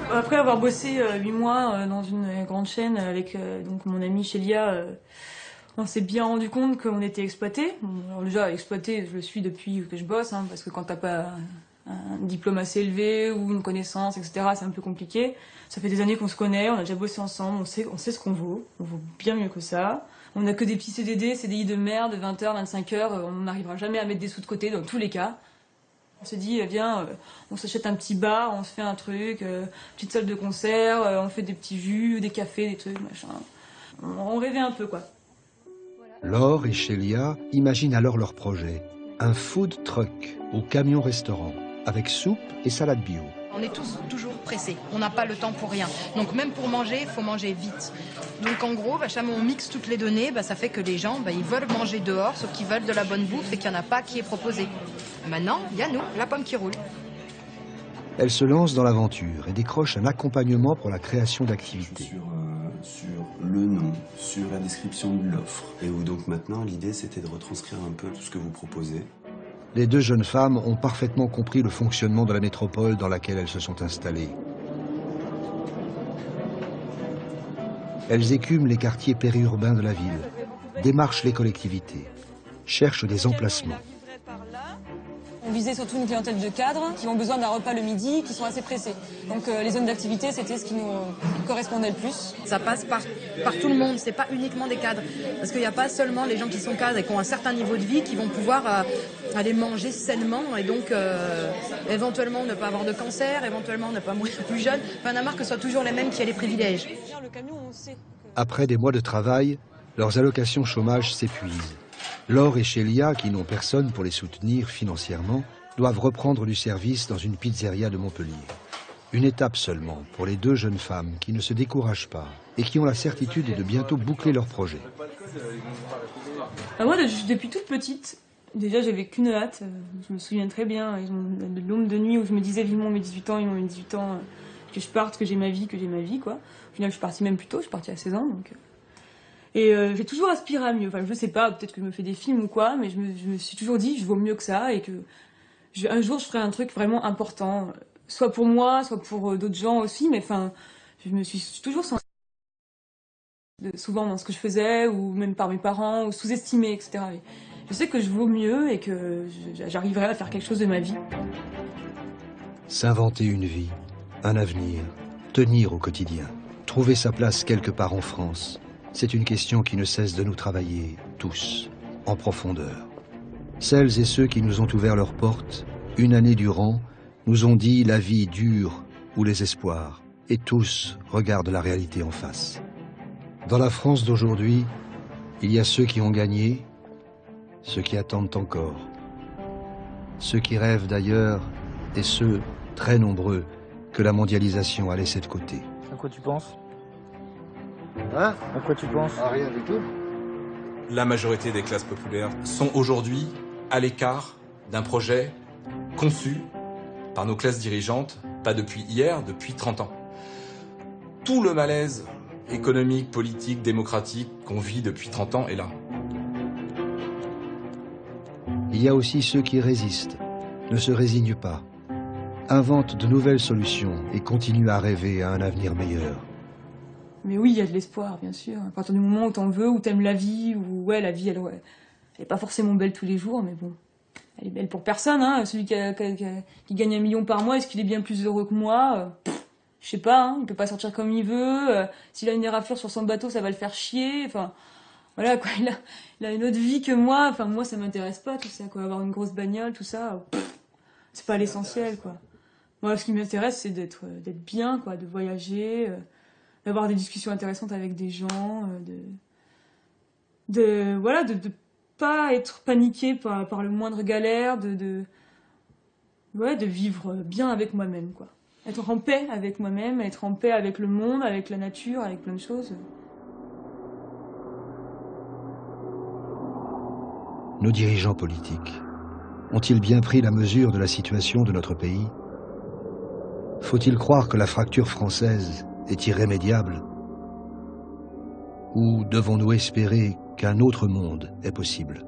Après avoir bossé 8 mois dans une grande chaîne avec donc mon amie Chélia, on s'est bien rendu compte qu'on était exploités. Alors déjà, exploité, je le suis depuis que je bosse, hein, parce que quand t'as pas un diplôme assez élevé ou une connaissance, etc., c'est un peu compliqué. Ça fait des années qu'on se connaît, on a déjà bossé ensemble, on sait ce qu'on vaut bien mieux que ça. On n'a que des petits CDD, CDI de merde, 20h, 25h, on n'arrivera jamais à mettre des sous de côté dans tous les cas. On se dit, viens, on s'achète un petit bar, on se fait un truc, petite salle de concert, on fait des petits jus, des cafés, des trucs, machin. On rêvait un peu, quoi. Laure et Chélia imaginent alors leur projet. Un food truck au camion-restaurant, avec soupe et salade bio. On est tous toujours pressés, on n'a pas le temps pour rien. Donc même pour manger, il faut manger vite. Donc en gros, jamais on mixe toutes les données, ça fait que les gens, ils veulent manger dehors, sauf qu'ils veulent de la bonne bouffe et qu'il n'y en a pas qui est proposé. Maintenant, il y a nous, la pomme qui roule. Elle se lance dans l'aventure et décroche un accompagnement pour la création d'activités. Sur le nom, sur la description de l'offre. Et où donc maintenant, l'idée c'était de retranscrire un peu tout ce que vous proposez. Les 2 jeunes femmes ont parfaitement compris le fonctionnement de la métropole dans laquelle elles se sont installées. Elles écument les quartiers périurbains de la ville, démarchent les collectivités, cherchent des emplacements. On visait surtout une clientèle de cadres qui ont besoin d'un repas le midi, qui sont assez pressés. Donc les zones d'activité, c'était ce qui nous correspondait le plus. Ça passe par tout le monde, c'est pas uniquement des cadres. Parce qu'il n'y a pas seulement les gens qui sont cadres et qui ont un certain niveau de vie qui vont pouvoir aller manger sainement et donc éventuellement ne pas avoir de cancer, éventuellement ne pas mourir plus jeune. Enfin, on a marre que ce soit toujours les mêmes qui aient les privilèges. Après des mois de travail, leurs allocations chômage s'épuisent. Laure et Chélia, qui n'ont personne pour les soutenir financièrement, doivent reprendre du service dans une pizzeria de Montpellier. Une étape seulement pour les 2 jeunes femmes qui ne se découragent pas et qui ont la certitude de bientôt boucler leur projet. Moi, depuis toute petite, déjà j'avais qu'une hâte, je me souviens très bien, le nombre de nuits où je me disais vivement mes 18 ans, ils ont mes 18 ans, que je parte, que j'ai ma vie, quoi. Au final, je suis partie même plus tôt, je suis partie à 16 ans, donc... Et j'ai toujours aspiré à mieux. Enfin, je sais pas, peut-être que je me fais des films ou quoi, mais je me suis toujours dit, je vaux mieux que ça et que un jour je ferai un truc vraiment important, soit pour moi, soit pour d'autres gens aussi, mais enfin, je me suis toujours sentie souvent dans ce que je faisais, ou même par mes parents, ou sous-estimée, etc. Mais je sais que je vaux mieux et que j'arriverai à faire quelque chose de ma vie. S'inventer une vie, un avenir, tenir au quotidien, trouver sa place quelque part en France, c'est une question qui ne cesse de nous travailler, tous, en profondeur. Celles et ceux qui nous ont ouvert leurs portes, une année durant, nous ont dit la vie dure ou les espoirs, et tous regardent la réalité en face. Dans la France d'aujourd'hui, il y a ceux qui ont gagné, ceux qui attendent encore, ceux qui rêvent d'ailleurs et ceux, très nombreux, que la mondialisation a laissés de côté. À quoi tu penses? Hein? À quoi tu penses? Ah, rien du tout. La majorité des classes populaires sont aujourd'hui à l'écart d'un projet conçu par nos classes dirigeantes, pas depuis hier, depuis 30 ans. Tout le malaise économique, politique, démocratique qu'on vit depuis 30 ans est là. Il y a aussi ceux qui résistent, ne se résignent pas, inventent de nouvelles solutions et continuent à rêver à un avenir meilleur. Mais oui, il y a de l'espoir, bien sûr. À partir du moment où t'en veux, où t'aimes la vie, où ouais, la vie, elle est pas forcément belle tous les jours, mais bon, elle est belle pour personne. Hein. Celui qui gagne 1 million par mois, est-ce qu'il est bien plus heureux que moi? Je sais pas, hein. Il peut pas sortir comme il veut. S'il a une éraflure sur son bateau, ça va le faire chier. Enfin, voilà, quoi. Il a une autre vie que moi. Enfin, moi, ça m'intéresse pas, tout ça, quoi. Avoir une grosse bagnole, tout ça, c'est pas l'essentiel, quoi. Moi, ce qui m'intéresse, c'est d'être bien, quoi, de voyager, d'avoir des discussions intéressantes avec des gens, voilà, de pas être paniqué par le moindre galère, de vivre bien avec moi-même, quoi. Être en paix avec moi-même, être en paix avec le monde, avec la nature, avec plein de choses. Nos dirigeants politiques ont-ils bien pris la mesure de la situation de notre pays? Faut-il croire que la fracture française est irrémédiable? Ou devons-nous espérer qu'un autre monde est possible?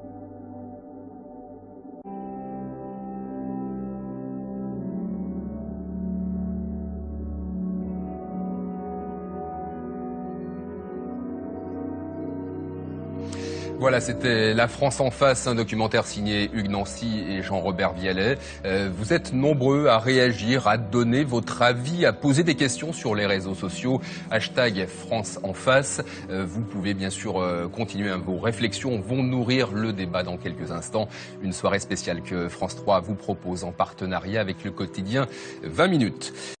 Voilà, c'était La France en face, un documentaire signé Hugues Nancy et Jean-Robert Vialet. Vous êtes nombreux à réagir, à donner votre avis, à poser des questions sur les réseaux sociaux. Hashtag France en face. Vous pouvez bien sûr continuer vos réflexions, vont nourrir le débat dans quelques instants. Une soirée spéciale que France 3 vous propose en partenariat avec le quotidien 20 minutes.